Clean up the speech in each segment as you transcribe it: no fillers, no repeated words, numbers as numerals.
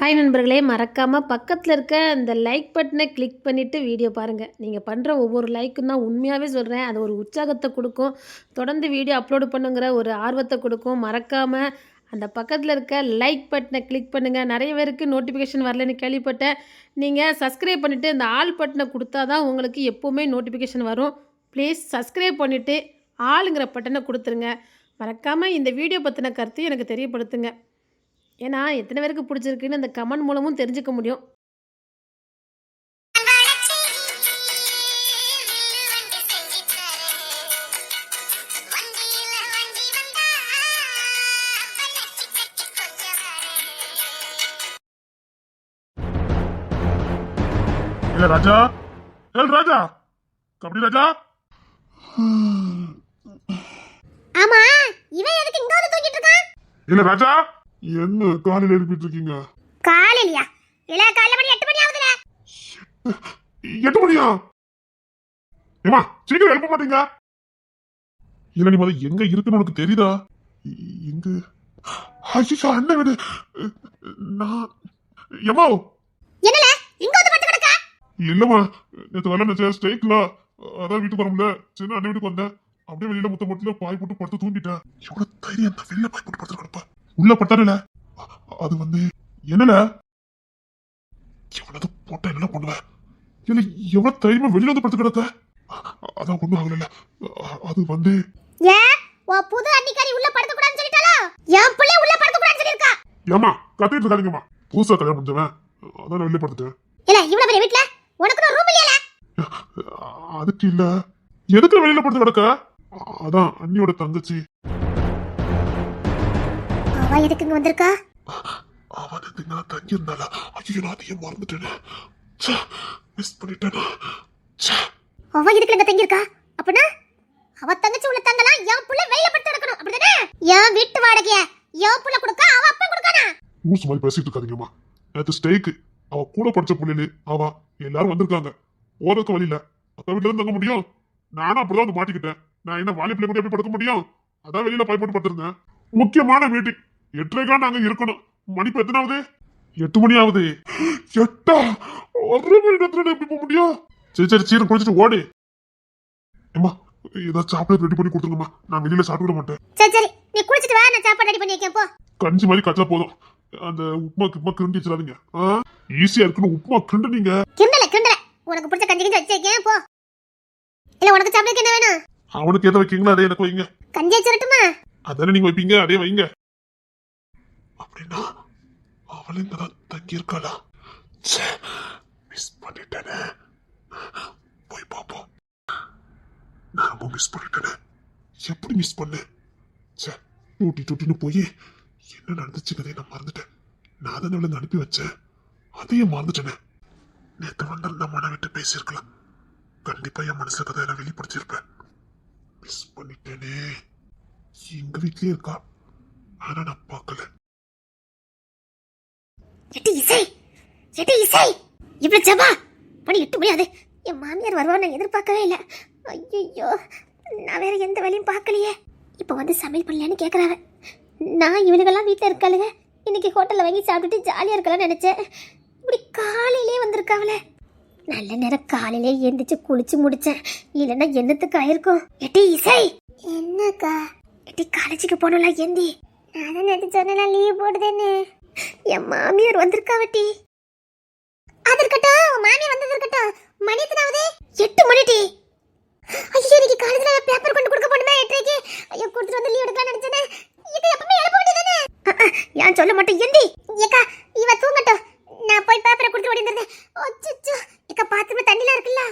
Hi நண்பர்களே, மறக்காமல் பக்கத்தில் இருக்க அந்த லைக் பட்டனை கிளிக் பண்ணிவிட்டு வீடியோ பாருங்கள். நீங்கள் பண்ணுற ஒவ்வொரு லைக்கும் தான் உண்மையாகவே சொல்கிறேன், அது ஒரு உற்சாகத்தை கொடுக்கும். தொடர்ந்து வீடியோ அப்லோடு பண்ணுங்கிற ஒரு ஆர்வத்தை கொடுக்கும். மறக்காமல் அந்த பக்கத்தில் இருக்க லைக் பட்டனை கிளிக் பண்ணுங்கள். நிறைய பேருக்கு நோட்டிஃபிகேஷன் வரலன்னு கேள்விப்பட்டேன். நீங்கள் சப்ஸ்கிரைப் பண்ணிவிட்டு அந்த ஆல் பட்டனை கொடுத்தா தான் உங்களுக்கு எப்போவுமே நோட்டிஃபிகேஷன் வரும். ப்ளீஸ் சப்ஸ்கிரைப் பண்ணிவிட்டு ஆளுங்கிற பட்டனை கொடுத்துருங்க. மறக்காமல் இந்த வீடியோ பற்றின கருத்து எனக்கு தெரியப்படுத்துங்க. ஏன்னா எத்தனை பேருக்கு பிடிச்சிருக்குன்னு அந்த கமெண்ட் மூலமும் தெரிஞ்சுக்க முடியும். ராஜா ராஜா கபடி ராஜா. ஆமா, இவன் எதுக்கு இங்க வந்து தூங்கிட்டு இருக்கான்? இல்ல ராஜா, என்ன காலையில எழுப்பிட்டு இருக்கீங்க? காலையிலயா? இல்ல காலையில மணி 8 மணி ஆகுதுல. 8 மணியா? ஏமா சீக்கிரம் எழுப்ப மாட்டீங்க? இல்ல நீ முதல்ல எங்க இருக்குன்னு உனக்கு தெரியுதா? எங்க? ஐயோ அண்ணன் வீடு. நான் ஏமா என்னல இங்க வந்து படுத்து கிடக்க? இல்லம்மா, நேத்து வரல நினைச்சேன் ஸ்ட்ரைக்ல, அதான் வீட்டுக்கு வர முடியல. சின்ன அண்ணன் வீட்டுக்கு வந்தேன். அப்படியே வெளியில முத்த மட்டும் பாய் போட்டு படுத்து தூங்கிட்டேன். எவ்வளவு தைரியம் தான் வெளியில பாய் போட்டு படுத்து கிடப்ப. உள்ள படுத்தாருல, அது வந்து என்னல எவ்வளவு போட்டா என்ன பண்ணுவேன்? இல்ல எவ்வளவு தைரியமா வெளியில வந்து படுத்து கிடக்க. அதான் ஒண்ணும் ஆகல. அது வந்து ஏ ஓ புது அன்னிக்காரி உள்ள படுக்க கூடாதுன்னு சொல்லிட்டாளா? என் பிள்ளை உள்ள படுக்க கூடாதுன்னு சொல்லிருக்கா. ஏமா கத்திட்டு இருக்காதீங்கம்மா, புதுசா கல்யாணம் முடிஞ்சவன், அதான் வெளியில படுத்துட்டேன். இல்ல இவ்வளவு பெரிய வீட்ல உனக்கு ஒரு ரூம் இல்லையா? அதுக்கு இல்ல, எதுக்கு வெளியில படுத்து கிடக்க? அதான் அண்ணியோட தங்கச்சி. அவ எதுக்கு இங்க வந்திருக்கா? அவனுக்கு நான் தங்கி இருந்தால. ஐயோ நான் அதையே மறந்துட்டேன், மிஸ் பண்ணிட்டேன். அவ எதுக்கு இங்க தங்கி இருக்கா? அப்பனா அவ தங்கச்சி உள்ள தங்கலாம், என் புள்ள வெளியில படுத்து கிடக்கணும் அப்படிதானே? என் வீட்டு வாடகைய என் புள்ள கொடுக்க, அவ அப்பா கொடுக்கானா? ஊசு மாதிரி பேசிட்டு இருக்காதீங்கம்மா. நேத்து ஸ்டேக்கு அவ கூட படிச்ச புள்ளில அவ எல்லாரும் வந்திருக்காங்க. போறதுக்கு வழியில அக்கா வீட்டுல இருந்து தங்க முடியும். நானும் அப்படிதான் வந்து மாட்டிக்கிட்டேன். நான் என்ன வாலி பிள்ளை கூட எப்படி படுக்க முடியும்? அதான் வெளியில பாய் போட்டு படுத்திருந்தேன். முக்கியமான மீட்டிங் 8:30 நாங்க இருக்கணும். மணி இப்ப எத்தனாவது? 8 மணி ஆகுது. 8 1 மணி நேரத்துல எப்படி போக முடியும்? சரி சரி சீரம் குளிச்சுட்டு ஓடு. ஏமா ஏதாவது சாப்பிட ரெடி பண்ணி கொடுத்துருங்கம்மா, நான் வெளியில சாப்பிட மாட்டேன். சரி சரி நீ குளிச்சிட்டு வா, நான் சாப்பாடு ரெடி பண்ணி வைக்கேன் போ. கஞ்சி மாதிரி கச்சா போதும். அந்த உப்புமா கிண்டி வச்சிடாதீங்க. ஈஸியா இருக்குன்னு உப்புமா கிண்டுனீங்க. கிண்டல உனக்கு பிடிச்ச கஞ்சி கஞ்சி வச்சு வைக்கேன் போ. இல்ல உனக்கு சாப்பிடுறதுக்கு என்ன வேணும்? அவனுக்கு எதை வைக்கீங்களோ அதே எனக்கு வைங்க. கஞ்சி வச்சிரட்டுமா? அதானே நீங்க வைப்பீங்க, அதே வைங்க. அப்படின்னா அவள் இங்கதான் தங்கி இருக்காளா? மிஸ் பண்ணிட்டேனே. போய் பாப்போம். நான் ரொம்ப மிஸ் பண்ணிட்டேனே. எப்படி மிஸ் பண்ணேன்? டூட்டின்னு போய் என்ன நடந்துச்சுங்கிறதே நான் மறந்துட்டேன். நான் தானே அவளை அனுப்பி வச்சேன், அதையும் மறந்துட்டேனே. நேற்று வந்திருந்தா மன விட்டு பேசியிருக்கலாம். கண்டிப்பா என் மனசுல கதையில வெளிப்படுத்திருப்பேன். மிஸ் பண்ணிட்டேனே. எங்க வீட்லயே இருக்கா, ஆனா நான் பார்க்கல. எட்டி இசை இவ்வளவு ஜபா மணி 8 மணி ஆகுது. என் மாமியார் வருவான்னு நான் எதிர்பார்க்கவே இல்லை. ஐயோ நான் வேற எந்த வேலையும் பார்க்கலையே. இப்போ வந்து சமையல் பண்ணலான்னு கேட்குறாங்க. நான் இவனுக்கெல்லாம் வீட்டில் இருக்காளுங்க, இன்னைக்கு ஹோட்டலில் வாங்கி சாப்பிட்டுட்டு ஜாலியாக இருக்கலாம்னு நினச்சேன். இப்படி காலையிலே வந்திருக்காங்களே. நல்ல நேரம் காலையிலே எந்திரிச்சு குளிச்சு முடிச்சேன், இல்லைன்னா என்னத்துக்கு ஆயிருக்கும். எட்டி இசை. என்னக்கா? எட்டி காலேஜுக்கு போனோம்ல ஏந்தி. நான் நேற்று சொன்னேன் லீவ் போடுதேன்னு. என் மாமியார் வந்திருக்காவட்டி. அது இருக்கட்டும், மாமியார் வந்தது இருக்கட்டும். மணி எத்தனாவது? 8 மணி டி. ஐயோ இன்னைக்கு காலேஜ்ல பேப்பர் கொண்டு கொடுக்க போணுமே 8:30க்கு. ஐயோ கொடுத்துட்டு வந்து லீவ் எடுக்கலாம் நினைச்சேனே. இது எப்பவுமே எழுப்ப வேண்டியதானே? ஏன் சொல்ல மாட்டேன் ஏந்தி. ஏக்கா இவ தூங்கட்டும், நான் போய் பேப்பரை கொடுத்து ஓடி வந்தேன். அச்சச்சோ ஏக்கா பாத்ரூம்ல தண்ணிலாம் இருக்குல்ல,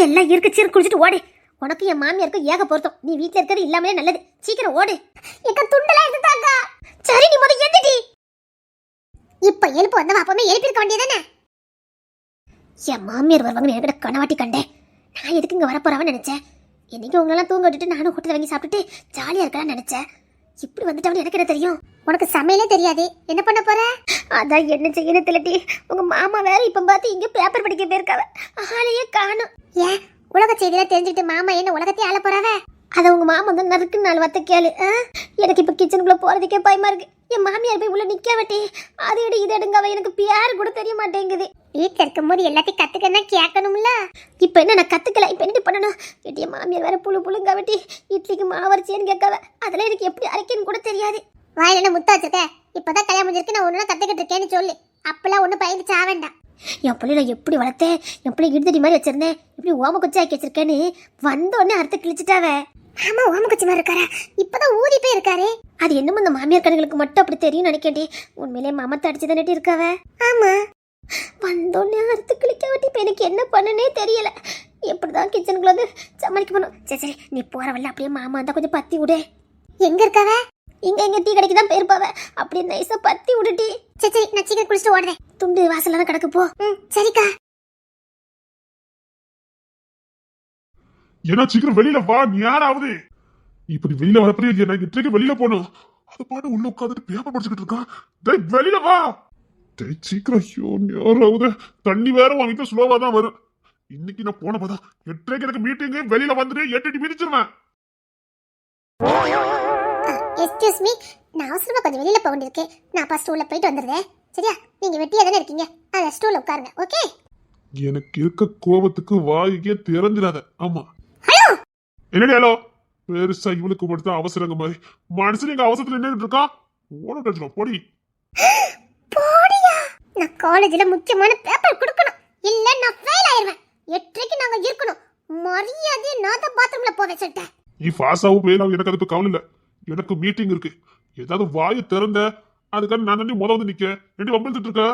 எல்லாம் இருக்கு. சீர் குளிச்சிட்டு ஓடு. உனக்கு என் மாமியாருக்கு ஏக பொருத்தம். நீ வீட்ல இருக்கிறது இல்லாமலே நல்லது. சீக்கிரம் ஓடு. ஏக்கா துண்டெல்லாம் எடுத்தாக்கா. சரி நீ முதல்ல ஏந்திடி. இப்ப எழுப்பு வந்தவ அப்பவே எழுப்பிருக்க வேண்டியதானே? என் மாமியார் வருவாங்கன்னு எனக்கு கனவாட்டி கண்டேன். நான் எதுக்கு இங்க வரப்போறான்னு நினைச்சேன். இன்னைக்கு உங்களெல்லாம் தூங்க விட்டுட்டு நானும் ஹோட்டல் வாங்கி சாப்பிட்டுட்டு ஜாலியா இருக்கலாம்னு நினைச்சேன். இப்படி வந்துட்டவனு எனக்கு என்ன தெரியும்? உனக்கு சமையலே தெரியாது, என்ன பண்ண போற? அதான் என்ன செய்யணும் திலட்டி. உங்க மாமா வேற இப்ப பார்த்து இங்க பேப்பர் படிக்க போயிருக்காவ, ஆளையே காணும். ஏன் உலக செய்தியில தெரிஞ்சுக்கிட்டு மாமா என்ன உலகத்தையே ஆள போறாவ? அதை உங்க மாமா வந்து நறுக்கு 4 வார்த்தை கேளு. எனக்கு இப்ப கிச்சனுக்குள்ள போறதுக்கே பயமா இருக்கு. என் மாமியார் போய் உள்ள நிக்க வெட்டி அது எடு இது எடுங்க, அவ எனக்கு பேர் கூட தெரிய மாட்டேங்குது. வீட்டுல இருக்கும்போது எல்லாத்தையும் கத்துக்கன்னா கேட்கணும்ல. இப்ப என்ன நான் கத்துக்கல, இப்ப என்ன பண்ணணும்? என் மாமியார் வேற புழுங்க வெட்டி இட்லிக்கு மாவரைச்சேன்னு கேட்காவ. அதெல்லாம் எனக்கு எப்படி அரைக்கன்னு கூட தெரியாது. வாயில என்ன முத்தா வச்சிருக்க? இப்பதான் கல்யாணம் முடிஞ்சிருக்கு, நான் ஒண்ணு கத்துக்கிட்டு இருக்கேன்னு சொல்லு. அப்பெல்லாம் ஒண்ணு பயந்து சாவேண்டாம். என் பிள்ளை நான் எப்படி வளர்த்தேன், என் பிள்ளை இடுதடி மாதிரி வச்சிருந்தேன், இப்படி ஓம குச்சி ஆக்கி வச்சிருக்கேன்னு வந்தோடனே அறுத்து கிழிச்சிட்டாவே. ஆமா, ஓம குச்சி மாதிரி இருக்காரா? இப்பதான் ஊதி போய் இருக்காரு. அது என்னமோ இந்த மாமியார் கண்களுக்கு மட்டும் அப்படி தெரியும் நினைக்கேன்டி. உண்மையிலே மாமத்தை அடிச்சுதானே இருக்காவ. ஆமா, வந்தோடனே அறுத்து கிழிக்க வெட்டி இப்ப எனக்கு என்ன பண்ணனே தெரியல. எப்படிதான் கிச்சனுக்குள்ள வந்து சமாளிக்க பண்ணும். சரி சரி, நீ போற வல்ல அப்படியே மாமா இருந்தா கொஞ்சம் பத்தி விடு. எங்க இருக்காவ? இங்க டீ கடைக்கு தான் போயிருப்பாவ. அப்படியே நைஸா பத்தி விடுடி. சரி சரி, நான் சீக்கிரம் குளிச்சுட்டு ஓடுறேன். துண்டு வாசல்லாம் கிடக்கு போ. சரிக்கா. ஏன்னா சீக்கிரம் வெளியில வா, நீ யாராவது. இப்படி வெளியில வரப்பறியா இல்லையா? நான் இன்றைக்கு வெளியில போகணும். அது பாட்டு உள்ள உட்காந்துட்டு பேப்பர் படிச்சுக்கிட்டு இருக்கான். டேய் வெளியில வா. டேய் சீக்கிரம். ஐயோ யாராவது. தண்ணி வேற வாங்கிட்டு ஸ்லோவா தான் வரும். இன்னைக்கு நான் போன பார்த்தா 8:30 எனக்கு மீட்டிங்கு. வெளியில வந்துட்டு 8 மிதிச்சிருவேன். எக்ஸ்கியூஸ் மீ, நான் அவசரமா கொஞ்சம் வெளியில போக வேண்டியிருக்கு. நான் ஃபர்ஸ்ட் உள்ள போயிட்டு வந்துடுறேன். சரியா? நீங்க வெட்டியா தானே இருக்கீங்க, அந்த ஸ்டூல்ல உட்காருங்க. ஓகே? எனக்கு இருக்க கோபத்துக்கு வாய்க்கே திறந்துடாத. ஆமா. ஹலோ. என்னடி ஹலோ? பெருசா இவளுக்கு மட்டும் அவசரங்க மாதிரி மனுஷன் எங்க அவசரத்துல நின்றுட்டு இருக்கான். ஓட டச்சுடும் பொடி. போடியா. நான் காலேஜ்ல முக்கியமான பேப்பர் கொடுக்கணும், இல்ல நான் ஃபெயில் ஆயிருவேன். 8:30க்கு நாங்க இருக்கணும். மரியாதையா நான் தான் பாத்ரூம்ல போவேன் சொல்லிட்டேன். நீ ஃபாஸ்டாவும் போயிடலாம், எனக்கு அது கவலை இல்ல. எனக்கு மீட்டிங் இருக்கு. ஏதாவது வாயை திறந்த அதுக்காக நான் தண்ணி வந்து நிக்க ரெண்டு வம்பிழுத்துட்டு இருக்க.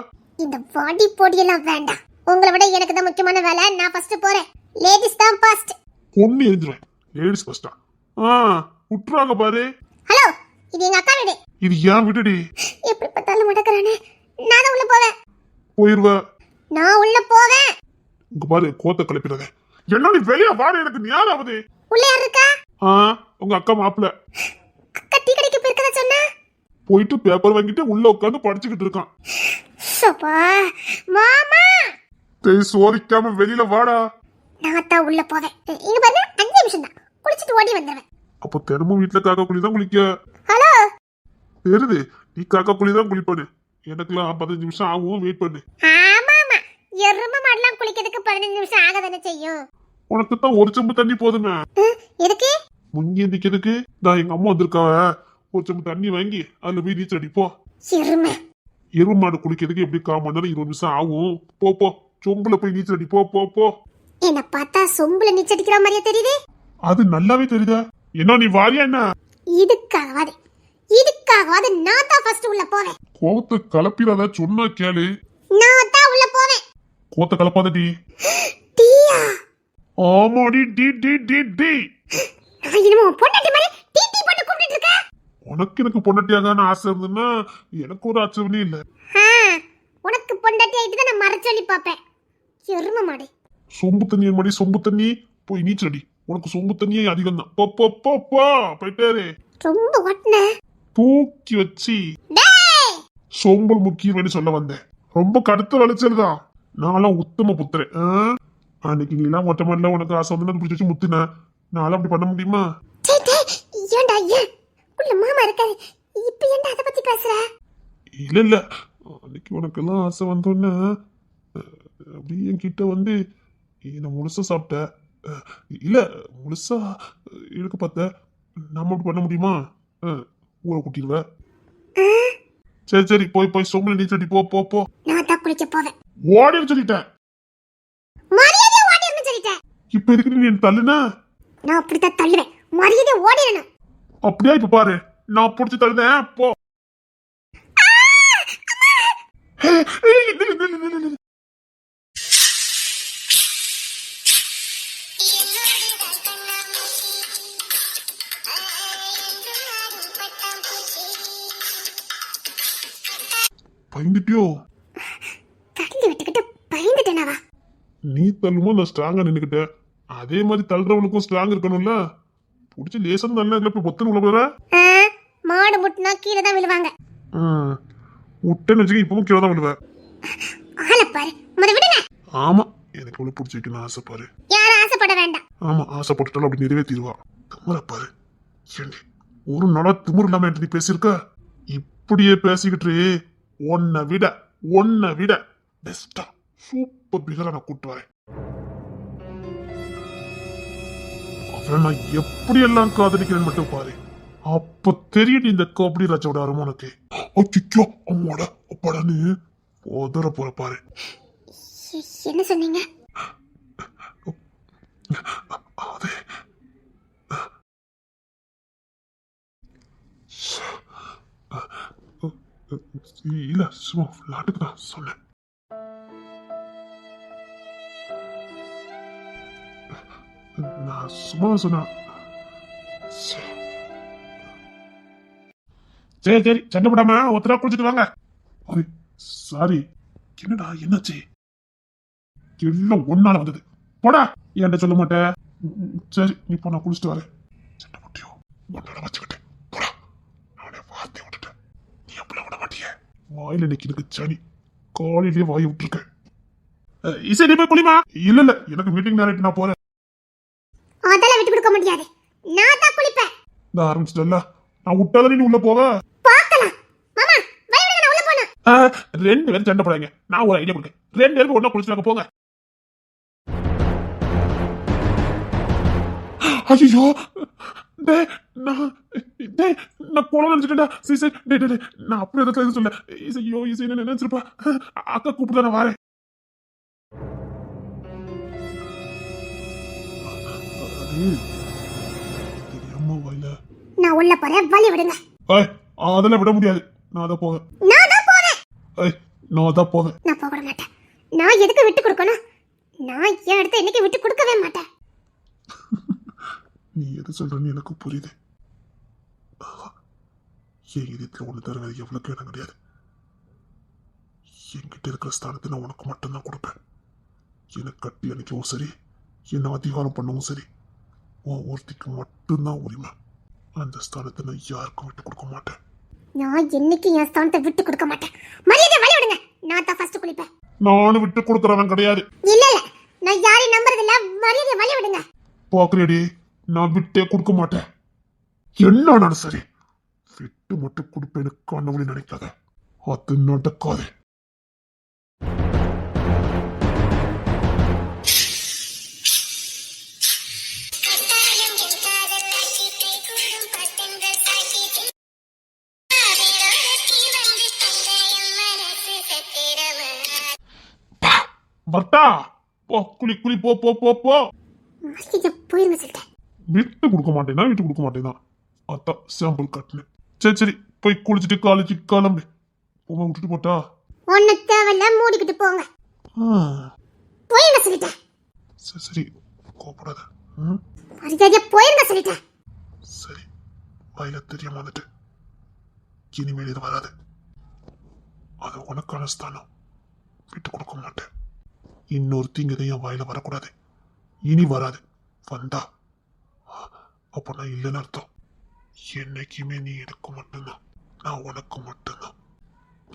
இந்த வாடி பொடியெல்லாம் வேண்டாம். உங்களை விட எனக்கு தான் முக்கியமான வேலை. நான் ஃபர்ஸ்ட் போறேன். லேடிஸ் தான் ஃபர்ஸ்ட். பொண்ணு எரிஞ்சிருவேன். லேடிஸ் ஃபர்ஸ்டா? விட்டுருவாங்க பாரு. ஹலோ, இது எங்க அக்கா வீடு. இது ஏன் விட்டுடி? எப்படி பார்த்தாலும் மடக்கறானே. நான் தான் உள்ள போவேன். போயிருவ. நான் உள்ள போவேன். இங்க பாரு, கோத்த கிளப்பிடாத. என்ன நீ வெளிய வாடு, எனக்கு ஞாபகம். உள்ள யார் இருக்கா? உங்க அக்கா மாப்பிள்ள. அக்கா டீ கடைக்கு போயிருக்கதா சொன்னா. போயிட்டு பேப்பர் வாங்கிட்டு உள்ள உட்கார்ந்து படிச்சுக்கிட்டு இருக்கான். சப்பா மாமா. டேய் சோரிக்காம வெளியில வாடா. நான் தான் உள்ள போவேன். இங்க பாருங்க, 5 நிமிஷம் தான். குளிச்சிட்டு ஓடி வந்துருவேன். அப்ப தினமும் வீட்டுல காக்கா குழி தான் குளிக்க. ஹலோ. தெரியுது, நீ காக்கா குழி தான் குளிப்பானு. எனக்குலாம் 15 நிமிஷம் ஆகும், வெயிட் பண்ணு. ஆமா ஆமா, எருமை மாடலாம் குளிக்கிறதுக்கு 15 நிமிஷம் ஆக தானே செய்யும். உனக்கு தான் ஒரு செம்பு தண்ணி போதுமே. எதுக்கு? முங்கி எந்திக்கிறதுக்கு. நான் எங்க அம்மா வந்திருக்காவ. ஒரு செம்பு தண்ணி வாங்கி அதுல போய் நீச்சல் அடி போ. எருமை. எருமை மாடு குளிக்கிறதுக்கு எப்படி 1/4 மணி நேரம் 20 நிமிஷம் ஆகும். போ போ, சொம்புல போய் நீச்சல் அடி போ போ போ. என்ன பார்த்தா சொம்புல நீச்சல் அடிக்கிற மாதிரியே தெரியுது. அது நல்லாவே தெரியுதா? என்ன நீ வாரியா என்ன? இதுக்காகவாது நான் தான் ஃபர்ஸ்ட் உள்ள போவேன். கோவத்தை கலப்பிடாத, சொன்னா கேளு. நான் தான் உள்ள போவேன். கோவத்தை கலப்பாதடி. டீயா? ஆமாடி, டி டி டி டி. நான் என்னமோ பொண்டாட்டி மாதிரி டீ டீ போட்டு கூப்பிட்டு இருக்க. உனக்கு எனக்கு பொண்டாட்டியாதான ஆசை இருந்ததுன்னா எனக்கு ஒரு ஆட்சேபனே இல்ல. உனக்கு பொண்டாட்டி ஆயிட்டு தான் நான் மறைச்சொல்லி பாப்பேன். எருமை மாடு. சொம்பு தண்ணி மடி, சொம்பு தண்ணி போய் நீச்சல் அடி. உனக்கு சொம்பு தண்ணியே அதிகம் தான். போ போ போ போ, போயிட்டாரு. ரொம்ப ஒட்ன தூக்கி வச்சு சொம்பல் முக்கியம் சொல்ல வந்தேன். ரொம்ப கடுத்த வளைச்சல் தான். நான்லாம் உத்தம புத்திரன். அன்னைக்கு நீ எல்லாம் மொட்டை மாடல உனக்கு ஆசை வந்து பிடிச்சி வச்சு முத்துன. நான்லாம் அப்படி பண்ண முடியுமா? ஏன்டா ஏன் உள்ள மாமா இருக்காரு, இப்ப ஏன்டா அத பத்தி பேசுற? இல்ல இல்ல, அன்னைக்கு உனக்கு எல்லாம் ஆசை வந்தோன்னு அப்படியே என்கிட்ட வந்து நான் முழுசா சாப்பிட்ட. இல்ல முழுசா எடுக்க பார்த்த. நம்ம அப்படி பண்ண முடியுமா? ஊரை கூட்டிடுவ. சரி சரி, போய் போய் சொம்பல நீச்சடி போ போ போ. நான் தான் குளிக்க போவேன். ஓடின்னு சொல்லிட்டேன். மரியாதை ஓடிறணும் சொல்லிட்டேன். இப்ப எதுக்கு நீ தள்ளுன? நான் அப்படித்தான் தள்ளுவேன். மரியாதை ஓடிறணும். அப்படியா? இப்ப பாரு, நான் புடிச்சு தள்ளுதேன். போ. பயந்துட்டியோ? தள்ளி விட்டுக்கிட்டு பயந்துட்டேனாவா? நீ தள்ளுமோ நான் ஸ்ட்ராங்கா நின்னுக்கிட்டேன். அதே மாதிரி தள்ளுறவனுக்கும் ஸ்ட்ராங் இருக்கணும்ல. புடிச்சு லேசா நல்லா இல்ல போய் பொத்தன உள்ள போற. மாடு முட்டினா கீழே தான் விழுவாங்க. முட்டைன்னு வச்சுக்க, இப்பவும் கீழே தான் விழுவேன். ஆள பாரு, முத விடுங்க. ஆமா, எனக்கு உள்ள புடிச்சு வைக்கணும் ஆசை பாரு. யாரும் ஆசைப்பட வேண்டாம். ஆமா, ஆசைப்பட்டுட்டாலும் அப்படி நிறைவேற்றிடுவா. திமுற பாரு. ஏண்டி ஒரு நாளா திமுற இல்லாம என்கிட்ட நீ பேசியிருக்க? இப்படியே பேசிக்கிட்டு உன்னை விட பெஸ்டா சூப்பர் பிகரா நான் கூட்டு வரேன். அவரை நான் எப்படி எல்லாம் காதலிக்கிறேன்னு மட்டும் பாரு. அப்ப தெரியும் இந்த கபடி ராஜாவோட அருமை உனக்கு. அச்சோ அம்மாடா அப்பாடான்னு உதற போற பாரு. என்ன சொன்னீங்க? அது இல்ல சும்மா விளையாட்டுக்கு தான் சொன்னேன். நான் சும்மா சொன்னேன். சரி சரி சண்டை போடாம ஒருத்தரா குளிச்சுட்டு வாங்க. சாரி என்னடா என்னாச்சு? எல்லாம் ஒன்னால வந்தது. போடா என்கிட்ட சொல்ல மாட்டேன். சரி நீ போ, நான் குளிச்சுட்டு வரேன். சண்டை போட்டியோ ஒன்னால வச்சுக்கிட்டேன். போடா, நானே வார்த்தை விட்டுட்டேன். நீ அப்படிலாம் விட மாட்டிய. வாயில நிக்கிறதுக்கு சனி, காலையிலேயே வாயை விட்டுருக்கேன். இசை நீ போய் குளிமா. இல்ல இல்ல எனக்கு மீட்டிங் நேரம், நான் போறேன். அதெல்லாம் விட்டு கொடுக்க முடியாது, நான் தான் குளிப்பேன். நான் ஆரம்பிச்சிட்டல, நான் விட்டாலும் நீ உள்ள போவ. பார்க்கலாம் மாமா, வயலுக்கு நான் உள்ள போணும். 2 பேரும் சண்டை போடாங்க. நான் ஒரு ஐடியா கொடுக்கேன். 2 பேரும் ஒண்ணா குளிச்சுட்டு போங்க. ஐயோ நான் குளம் நினைச்சிட்டேன்டா. நான் அப்படி எதாவது சொல்ல. ஐயோ இசை நினைச்சிருப்பா. அக்கா கூப்பிட்டு நான் வரேன். தெரியாம வாயில நான் உள்ள போறேன், வழி விடுங்க. அதெல்லாம் விட முடியாது. நான் தான் போவேன். நான் தான் போறேன். நான் தான் போவேன். நான் போக மாட்டேன். நான் எதுக்கு விட்டு கொடுக்கணும்? நான் என் இடத்த இன்னைக்கு விட்டு கொடுக்கவே மாட்டேன். நீ எது சொல்றன்னு எனக்கு புரியுது. என் இதயத்துல ஒண்ணு தர எவ்வளவு இடம் கிடையாது. என்கிட்ட இருக்கிற ஸ்தானத்தை நான் உனக்கு மட்டும்தான் கொடுப்பேன். எனக்கு கட்டி அணைக்கவும் சரி, என்ன அதிகாரம் பண்ணவும் சரி, ஒருத்திக்கு மட்டும்தான் உரிமை. அந்த ஸ்தானத்தை நான் யாருக்கும் விட்டு கொடுக்க மாட்டேன். நான் என்னைக்கு என் ஸ்தானத்தை விட்டு கொடுக்க மாட்டேன். மரியாதை வழி விடுங்க. நான் தான் ஃபர்ஸ்ட் குளிப்பேன். நானும் விட்டு கொடுக்கறவன் கிடையாது. இல்ல இல்ல, நான் யாரையும் நம்புறது இல்ல. மரியாதை வழி விடுங்க. பாக்குறேடி, நான் விட்டே கொடுக்க மாட்டேன். என்ன சரி, விட்டு மட்டும் கொடுப்பேன்னு கண்ணவழி நினைக்காத. அது நடக்காது. பர்த்தா போ, குளி குளி, போ போ போ போ. போயிருங்க சொல்லிட்டேன். விட்டு கொடுக்க மாட்டேனா, விட்டு கொடுக்க மாட்டேனா. அதான் சாம்பிள் கட்டினேன். சரி சரி போய் குளிச்சுட்டு காலேஜுக்கு கிளம்பு. போமா விட்டுட்டு போட்டா ஒண்ணு தேவையில்ல, மூடிக்கிட்டு போங்க. போயிருங்க சொல்லிட்டேன். சரி சரி கோபப்படாத. மரியாதையா போயிருங்க சொல்லிட்டேன். சரி வாயில தெரியாம வந்துட்டு இனிமேல் இது வராது. அது உனக்கான ஸ்தானம். விட்டு கொடுக்க மாட்டேன். இன்னொரு தீங்கு என் வாயில வரக்கூடாது. இனி வராது. வந்தா அப்ப நான் இல்லைன்னு அர்த்தம். என்னைக்குமே நீ எனக்கு மட்டும்தான், நான் உனக்கு மட்டும்தான்.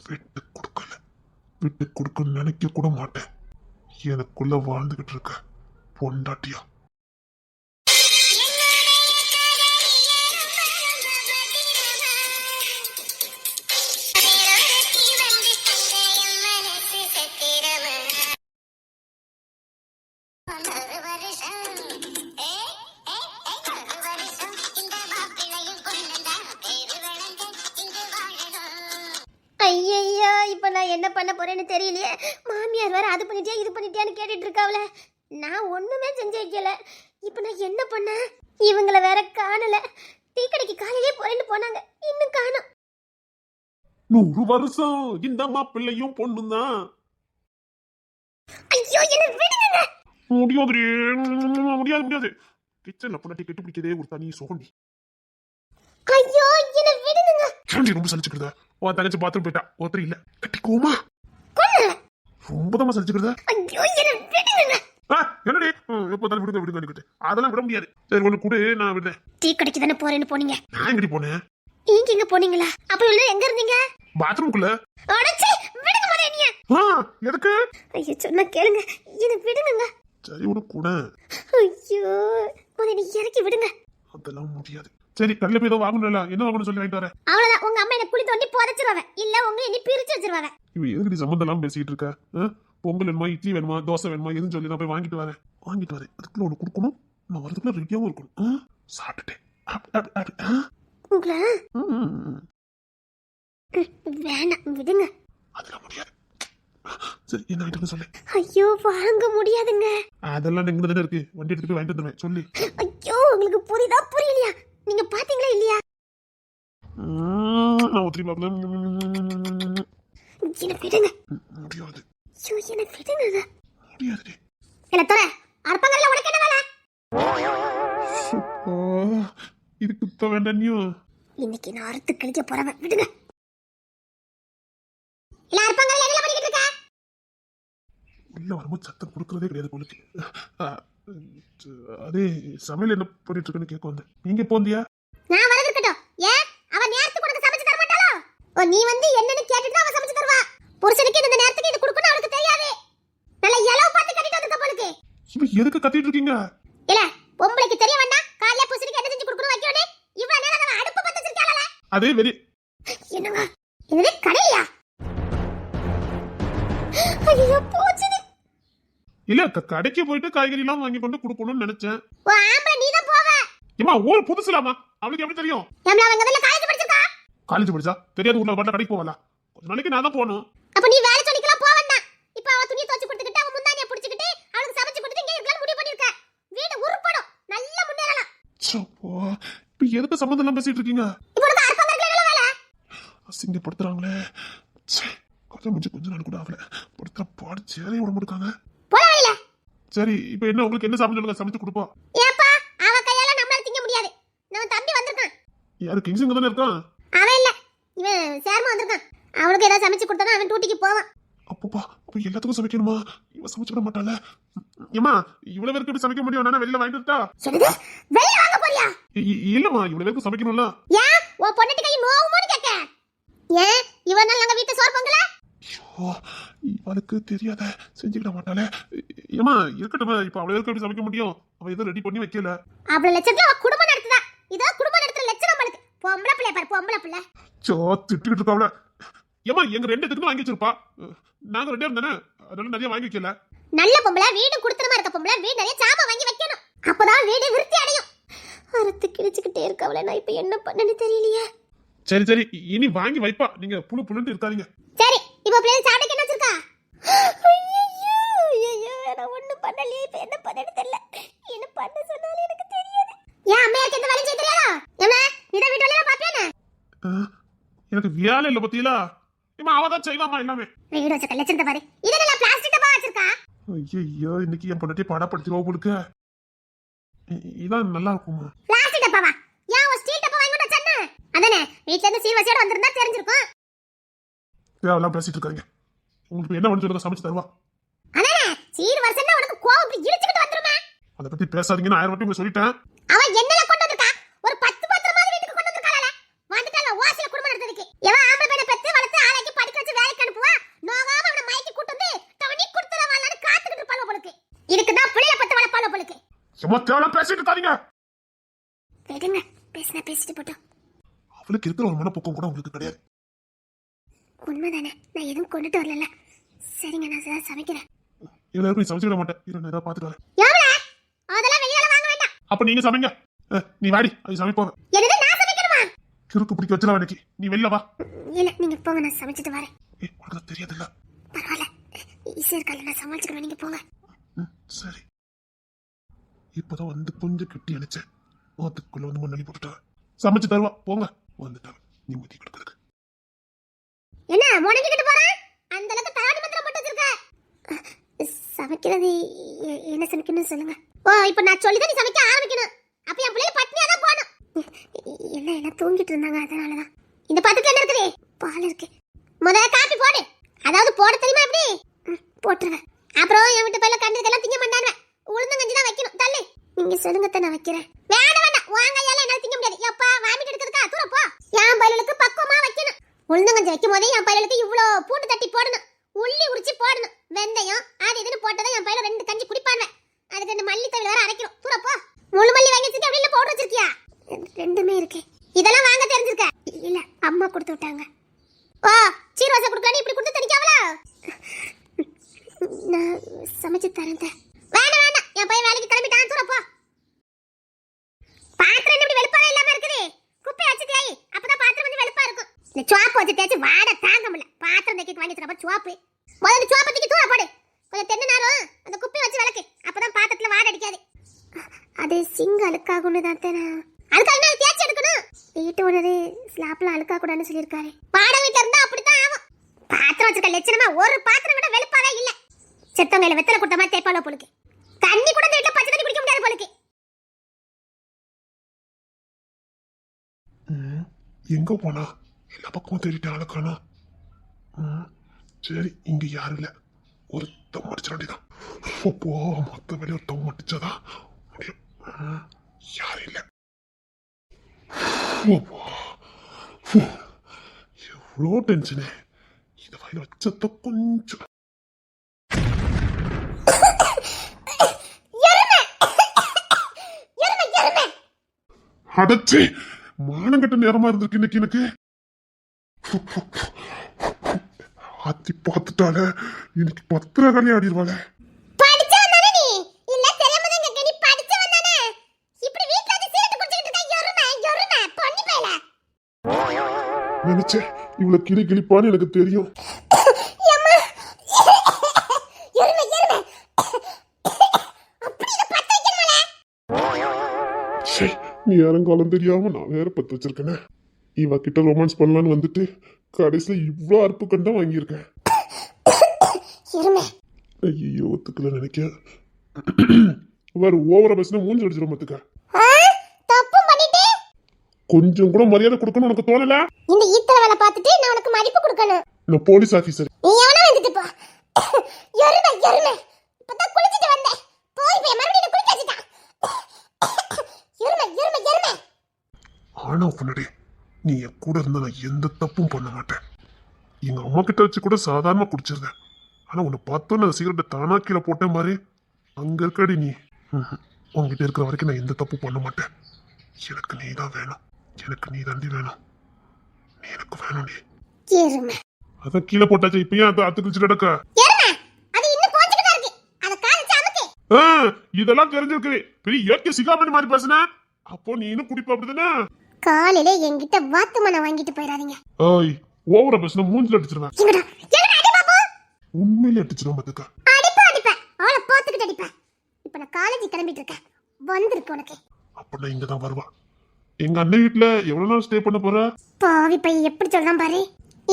விட்டு கொடுக்கல, விட்டு கொடுக்க நினைக்க கூட மாட்டேன். எனக்குள்ள வாழ்ந்துகிட்டு இருக்க பொண்டாட்டியா. ஐயோ, இப்ப நான் என்ன பண்ண போறேன்னு தெரியலையே. மாமியார் வேற அது பண்ணிட்டியா இது பண்ணிட்டியான்னு கேட்டுட்டு இருக்காவல. நான் ஒண்ணுமே செஞ்சு வைக்கல. இப்ப நான் என்ன பண்ண? இவங்கள வேற காணல. டீ கடைக்கு காலையிலே போறேன்னு போனாங்க, இன்னும் காணோம். 100 வருஷம் இந்த மாப்பிள்ளையும் பொண்ணும் தான். ஐயோ என்ன விடுங்க. முடியாது முடியாது முடியாது. கிச்சன்ல பொண்டாட்டி கெட்டு பிடிக்கதே ஒரு தனி சுகண்டி. ஐயோ என்ன விடுங்க. சாண்டி ரொம்ப சலிச்சுக்கிறத. உன் தங்கச்சி பாத்ரூம் போயிட்டா, ஒருத்தர் இல்ல. கட்டிக்கோமா ரொம்ப தான் சலிச்சுக்கிறத. ஐயோ என்ன விடுங்க. என்னடி எப்போதாலும் விடுங்க விடுங்க நிக்கிட்டு அதெல்லாம் விட முடியாது. சரி ஒண்ணு கூட நான் விடுறேன். டீ கடைக்கு தானே போறேன்னு போனீங்க. நான் எங்கடி போனேன்? நீங்க எங்க போனீங்களா? அப்ப இல்ல எங்க இருந்தீங்க? பாத்ரூம்குள்ள. அடச்சே விடுங்க மரேனியா. எதுக்கு? ஐயோ சொன்னா கேளுங்க, என்ன விடுங்க. சரி உனக்கு கூட. ஐயோ மரேனி இறக்கி விடுங்க. அதெல்லாம் முடியாது. சரி கடையில போய் ஏதோ வாங்கணும்ல, என்ன வாங்கணும்னு சொல்லி வாங்கிட்டு வரேன். அவ்வளவுதான், உங்க அம்மா என்ன குழி தோண்டி புதைச்சிருவாங்க, இல்ல உங்க இனி பிரிச்சு வச்சிருவாங்க. இவ எதுக்கு சம்மந்தம் எல்லாம் பேசிட்டு இருக்க? பொங்கல் வேணுமா, இட்லி வேணுமா, தோசை வேணுமா, எதுன்னு சொல்லி நான் போய் வாங்கிட்டு வரேன். அதுக்குள்ள ஒண்ணு கொடுக்கணும், நான் வரதுக்குள்ள ரெடியாவும் இருக்கணும். சாப்பிட்டுட்டேன். உங்களை வேணாம் விடுங்க. அதெல்லாம் முடியாது. சரி என்ன ஐட்டம் சொல்லு. ஐயோ வாங்க முடியாதுங்க. அதெல்லாம் எங்க தானே இருக்கு, வண்டி எடுத்துட்டு போய் வாங்கிட்டு வந்துடுவேன் சொல்லி. ஐயோ உங்களுக்கு புரியுதா புரியலையா? நீங்க பாத்தீங்களா இல்லையா? நான் ஒத்திரி பாக்கல. என்ன விடுங்க. முடியாது. ஐயோ என்ன விடுங்க. முடியாது. இல்ல தர அரப்பங்கல்ல உனக்கு என்ன வேலை? இது குத்த வேண்டாம் நீ. இன்னைக்கு நான் அறுத்து கிழிக்க போறவன், விடுங்க. இல்ல அரப்பங்கல்ல என்ன பண்ணிட்டு இருக்க? உள்ள வரும்போது சத்தம் கொடுக்கறதே கிடையாது போலுக்கு. அதே சமையல் என்ன பண்ணிட்டு இருக்குன்னு கேட்க வந்தேன். நீங்க போந்தியா? நான் வரது இருக்கட்டும். ஏன் அவ நேரத்துக்கு உனக்கு சமைச்சு தர மாட்டாளோ? ஓ நீ வந்து என்னன்னு கேட்டுட்டு அவ சமைச்சு தருவா. புருஷனுக்கு இந்த நேரத்துக்கு இது கொடுக்கணும் அவளுக்கு தெரியாது. நல்ல எலவு பார்த்து கட்டிட்டு வந்திருக்க போலுக்கு. இவ எதுக்கு கத்திட்டு இருக்கீங்க? இல்ல பொம்பளைக்கு தெரிய வேண்டாம், காலையில புருஷனுக்கு என்ன செஞ்சு கொடுக்கணும் வைக்கணும். இவ்வளவு நேரம் அவ அடுப்பு பத்த வச்சிருக்காளல. அதே வெரி. என்னங்க இது கடையா? ஐயோ போச்சு. இல்ல கடைக்கு போயிட்டு காய்கறி எல்லாம் வாங்கி கொண்டு கொடுக்கணும்னு நினைச்சேன். ஓ ஆம்பளை நீ தான் போவ. ஏமா ஊர் புதுசுலாமா, அவளுக்கு எப்படி தெரியும்? ஏம்ல அவங்க வந்து காலேஜ் படிச்சிருக்கா? காலேஜ் படிச்சா தெரியாது, ஊர்ல பாட்ட கடைக்கு போவல. கொஞ்ச நாளைக்கு நான் தான் போகணும். அப்ப நீ வேலை சொல்லிக்கலாம் போக வேண்டாம். இப்ப அவ துணி துவைச்சு கொடுத்துக்கிட்டு அவ முந்தானிய புடிச்சிட்டு அவளுக்கு சமைச்சு கொடுத்து இங்க இருக்கலாம்னு முடிவு பண்ணிருக்க. வீடு உருப்படும், நல்ல முன்னேறலாம். சப்போ இப்ப எதுக்கு சம்பந்தம் எல்லாம் பேசிட்டு இருக்கீங்க? இப்போ உனக்கு அரப்பங்கல்ல என்ன வேலை? அசிங்கப்படுத்துறாங்களே. கொஞ்ச நாள் கூட ஆகல, படுத்துற பாடு சேரைய விட மாட்டாங்க. போல வழியில. சரி இப்ப என்ன உங்களுக்கு என்ன சமைச்சு சொல்லுங்க, சமைச்சு கொடுப்போம். ஏப்பா அவ கையால நம்மளால திங்க முடியாது. நம்ம தம்பி வந்திருக்கான். யாரு கிங்ஸிங்க தானே இருக்கான்? அவன் இல்ல, இவன் சேர்மா வந்திருக்கான். அவனுக்கு ஏதாவது சமைச்சு கொடுத்தா அவன் டூட்டிக்கு போவான். அப்பப்பா அப்ப எல்லாத்துக்கும் சமைக்கணுமா? இவ சமைச்சு விட மாட்டாள. ஏமா இவ்வளவு பேருக்கு எப்படி சமைக்க முடியும்? நானே வெளில வாங்கிட்டு வரட்டா? என்னது வெளிய வாங்க போறியா? இல்லம்மா இவ்வளவு பேருக்கு சமைக்கணும்ல. ஏன் உன் பொண்ணுட்டு கை நோவுமோன்னு கேட்க? ஏன் இவனால நாங்க வீட்டு சோறு பொங்கல? ஐயோ இவளுக்கு தெரியாத செஞ்சுக்கிட மாட்டாளே. ஏமா இருக்கட்டும், இப்ப அவ்வளவு பேருக்கு எப்படி சமைக்க முடியும்? அவ ஏதோ ரெடி பண்ணி வைக்கல. அவ்வளவு லட்சத்துல அவ குடும்பம் நடத்துதா. இதோ குடும்பம் நடத்துற லட்சணம் அவளுக்கு. பொம்பளை பிள்ளை பாரு, பொம்பளை பிள்ளை. சோ திட்டுக்கிட்டு இருக்காவல. ஏமா எங்க ரெண்டு திட்டு வாங்கி வச்சிருப்பா, நாங்க ரெண்டே இருந்தானே, அதனால நிறைய வாங்கி வைக்கல. நல்ல பொம்பளை, வீடு குடுத்தனமா இருக்க பொம்பளை, வீடு நிறைய சாமா வாங்கி வைக்கணும். அப்பதான் வீடு விருத்தி அடையும். அறுத்து கிழிச்சுக்கிட்டே இருக்கவளே, நான் இப்ப என்ன பண்ணனு தெரியலையே. சரி சரி இனி வாங்கி வைப்பா, நீங்க புழு புழுன்னு இருக்காதீங்க. சரி இப்ப பிள்ளைங்க சாப்பிட என்ன வச்சிருக்கா? ஐயோ நான் ஒண்ணும் பண்ணலையே, இப்ப என்ன பண்ணனு தெரியல. என்ன பண்ண சொன்னாலும் எனக்கு தெரியாது. ஏன் அம்மையாருக்கு எந்த வேலையும் செய்ய தெரியாதா? ஏமா இத வீட்டு வேலையில பாப்பியானே? எனக்கு வேலை இல்ல பத்தியில. இம்மா அவதான் செய்வாமா எல்லாமே. வீடு வச்ச லட்சணத்தை பாரு. இத நல்ல பிளாஸ்டிக் டப்பா வச்சிருக்கா. ஐயோ இன்னைக்கு என் பொண்டாட்டி பாடப்படுத்திடுவா போலுக்கு. இதான் நல்லா இருக்குமா? பிளாஸ்டிக் டப்பாவா? ஏன் ஒரு ஸ்டீல் டப்பா வாங்கி கொண்டு வச்சேன்னு? அதானே வீட்ல இருந்து சீவசையோட வந்திருந்தா தெரிஞ்சிருக்கும். தேவலாம் பேசிட்டு இருக்காங்க. உங்களுக்கு என்ன பண்ணி சொல்லுங்க, சமைச்சு தருவா. அதானே சீர் வருஷம்னா உனக்கு கோவம் இப்படி இழுச்சுக்கிட்டு வந்துருமே. அதை பத்தி பேசாதீங்கன்னு 1000 வாட்டி உங்களுக்கு சொல்லிட்டேன். அவ என்னல கொண்டு வந்திருக்கா? ஒரு 10 பாத்திரமாவது வீட்டுக்கு கொண்டு வந்திருக்காளே. வந்துட்டால ஓசில குடும்பம் நடத்துறதுக்கு. எவன் ஆம்பளை பையனை பெத்து வளர்த்து ஆளாக்கி படிக்க வச்சு வேலைக்கு அனுப்புவா, நோகாம அவனை மயக்கி கூட்டு வந்து தவணி கொடுத்துறவாளான்னு காத்துக்கிட்டு இருப்பாளோ போலுக்கு. இதுக்கு தான் பிள்ளைய பத்து வளர்ப்பாளோ போலுக்கு. சும்மா தேவலாம் பேசிட்டு இருக்காதீங்க. விடுங்க, பேசினா பேசிட்டு போட்டோம். அவளுக்கு இருக்கிற ஒரு மனப்போக்கம் கூட உங்களுக்கு கிடையாது. உண்மைதானே, நான் எதுவும் கொண்டுட்டு வரல. சரிங்க, நான் சமைக்கிறேன். எல்லாருக்கும் நீ சமைச்சிட மாட்டேன், நான் ஏதாவது பாத்துட்டு வரேன். எவ்வளவு? அதெல்லாம் வெளியால வாங்க வேண்டாம். அப்ப நீங்க சமைங்க. நீ வாடி, அது சமைப்போங்க. என்னது நான் சமைக்கணுமா? கிறுக்கு பிடிக்க வச்சிடலாம் இன்னைக்கு. நீ வெளில வா. இல்ல நீங்க போங்க, நான் சமைச்சிட்டு வரேன். உனக்கு தெரியாது இல்ல. பரவாயில்ல, ஈஸியா இருக்கல, நான் சமாளிச்சுக்கிறேன், நீங்க போங்க. சரி இப்பதான் வந்து கொஞ்சம் கட்டி அணைச்சேன், அதுக்குள்ள வந்து மண்ணி போட்டுட்டா. சமைச்சு தருவா, போங்க. வந்துட்டாங்க நிம்மதி கொடுக்கறதுக்கு. என்ன முடங்கிக்கிட்டு போறேன்? அந்த அளவுக்கு தாடி மந்திரம் போட்டு வச்சிருக்க. சமைக்கிறது என்ன சமைக்கணும்னு சொல்லுங்க. ஓ இப்போ நான் சொல்லிதான் நீ சமைக்க ஆரம்பிக்கணும். அப்ப என் பிள்ளைய பட்னியா தான் போகணும். எல்லாம் தூங்கிட்டு இருந்தாங்க, அதனாலதான். இந்த பாத்துக்கு என்ன இருக்குது? பால் இருக்கு. முதல்ல காப்பி போடு. அதாவது போட தெரியுமா எப்படி? போட்டுருவேன். அப்புறம் என் வீட்டு பையில கண்டதுக்கெல்லாம் திங்க மாட்டானுவேன். உளுந்தங்கஞ்சி தான் வைக்கணும். தள்ளு. நீங்க சொல்லுங்க, நான் வைக்கிறேன். வேண்டாம் வேண்டாம், வாங்க எல்லாம் என்னால திங்க முடியாது. எப்பா வாமிட்டு எடுக்கிறதுக்கா? தூர போ. என் பையலுக்கு பக்குவமா வைக்கணும். உளுந்தங்கஞ்சி வைக்கும் போதே என் பையலுக்கு இவ்வளோ பூண்டு தட்டி போடணும், உள்ளி உரிச்சு போடணும், வெந்தயம் அது இதுன்னு போட்டதான் என் பையல 2 கஞ்சி குடிப்பாங்க. அதுக்கு 2 மல்லி தவிர வேற அரைக்கணும். தூர போ. முழு மல்லி வாங்கி வச்சிருக்கேன், அப்படியே பவுடர் வச்சிருக்கியா? ரெண்டுமே இருக்கு. இதெல்லாம் வாங்க தெரிஞ்சிருக்க? இல்ல, அம்மா கொடுத்து விட்டாங்க. ஓ, சீர்வாசை கொடுக்கணும் இப்படி கொடுத்து தனிக்காவல? நான் சமைச்சு தரேன். வேணாம் வேணாம், என் பையன் வேலைக்கு கிளம்பிட்டான், தூர போ. பாத்திரம் என்ன இப்படி வெளுப்பாவே இல்லாம இருக்குது? குப்பை வச்சு தேய், அப்பதான் பாத்திரம் கொஞ்சம் வெளுப்பா இருக்கும். இந்த சோப்பு வச்சு தேய்ச்சி வாடை தாங்க முடியல. பாத்திரம் தேய்க்க வாங்கி தரப்ப சோப்பு முதல்ல சோப்பு தூக்கி தூர போடு. கொஞ்சம் தென்னுனாலும் அந்த குப்பையை வச்சு விளக்கு, அப்பதான் பாத்திரத்துல வாடை அடிக்காது. அது சிங்க் அழுக்காகுன்னு தான் தானே. அதுக்காக என்ன தேய்ச்சி எடுக்கணும்? வீட்டு ஓனரு ஸ்லாப்ல அழுக்கா கூடாதுன்னு சொல்லியிருக்காரு. வாடகை வீட்டுல இருந்தா அப்படித்தான் ஆகும். பாத்திரம் வச்சிருக்க லட்சணமா ஒரு பாத்திரம் கூட வெளுப்பாவே இல்ல. செத்தவங்க வெத்தலை குட்டமா தேய்ப்பாலோ போலுக்கு. தண்ணி கூட இந்த வீட்டுல பச்சை தண்ணி குடிக்க முடியாது போலுக்கு. எங்க போனா? எல்லா பக்கமும் தேடிட்டாங்கள காணோம். சரி, இங்க யாரும் இல்ல. ஒரு தம் அடிச்சிட வேண்டியதான். அப்போ மொத்த வேலையை ஒரு தம் அடிச்சாதான் முடியும். யாரும் இல்ல. எவ்வளோ டென்ஷனு. இதை வாயில வச்சத கொஞ்சம் அடைச்சி மானங்கட்ட நேரமா இருந்திருக்கு இன்னைக்கு எனக்கு. ஆத்தி பார்த்துட்டால இன்னைக்கு 10 காலி ஆடிடுவாள. நினைச்சேன் இவ்வளவு கிளி கிளிப்பான்னு எனக்கு தெரியும். நீ யாரங்காலம் தெரியாம நான் வேற பத்து வச்சிருக்கேனே. இவ கிட்ட ரொமான்ஸ் பண்ணலான்னு வந்துட்டு கடைசியில இவ்வளோ அறுப்பு கண்டா வாங்கியிருக்கேன். ஐயோ, ஒத்துக்கல நினைக்க. வேற ஓவரா பேசினா மூஞ்சி அடிச்சிடும் மத்துக்க. கொஞ்சம் கூட மரியாதை கொடுக்கணும் உனக்கு தோணல? இந்த ஈத்தல வேலை பார்த்துட்டு நான் உனக்கு மதிப்பு கொடுக்கணும். நான் போலீஸ் ஆபீசர். நீ எவனா வந்துட்டு போ. எருமை எருமை. இப்பதான் குளிச்சிட்டு வந்தேன். போய் போய் மறுபடியும் குளிக்க வச்சிட்டான். எருமை எருமை எருமை. ஆனா உன்னடி நீ என் கூட இருந்தா நான் எந்த தப்பும் பண்ண மாட்டேன். எங்க அம்மா கிட்ட வச்சு கூட சாதாரணமா குடிச்சிருந்தேன். ஆனா உன்னை பார்த்தோன்னு அந்த சிகரெட்டை தானா கீழே போட்டேன் மாதிரி அங்க இருக்கடி நீ. உங்ககிட்ட இருக்கிற வரைக்கும் நான் எந்த தப்பு பண்ண மாட்டேன். எனக்கு நீ தான் வேணும். எனக்கு நீ தாண்டி வேணும். நீ எனக்கு வேணும். நீ எருமை. அதான் கீழே போட்டாச்சு. இப்ப ஏன் அத்து குளிச்சுட்டு கிடக்க? எருமை. அது இன்னும் போஞ்சிட்டு இருக்கு. அத காலிச்சு அமுக்கு. இதெல்லாம் தெரிஞ்சிருக்கு. பெரிய இயற்கை சிகாமணி மாதிரி பேசுன. அப்போ நீ இன்னும் குடிப்ப அப்படிதானே? காலையில என்கிட்ட வாத்துமனை வாங்கிட்டு போயிடாதீங்க. ஓய், ஓவரா பேசுனா மூஞ்சில அடிச்சிருவேன். எங்கடா எங்கடா அடி பாப்பா. உண்மையிலே அடிச்சிரும் பாத்துக்க. அடிப்பேன். அவளை போத்துக்கிட்டு அடிப்பேன். இப்ப நான் காலேஜ் கிளம்பிட்டு இருக்கேன். வந்திருக்கு உனக்கு. அப்ப நான் இங்கதான் வருவா. எங்க அண்ணன் வீட்டுல எவ்வளவு நாள் ஸ்டே பண்ண போற? பாவி பையன் எப்படி சொல்றான் பாரு.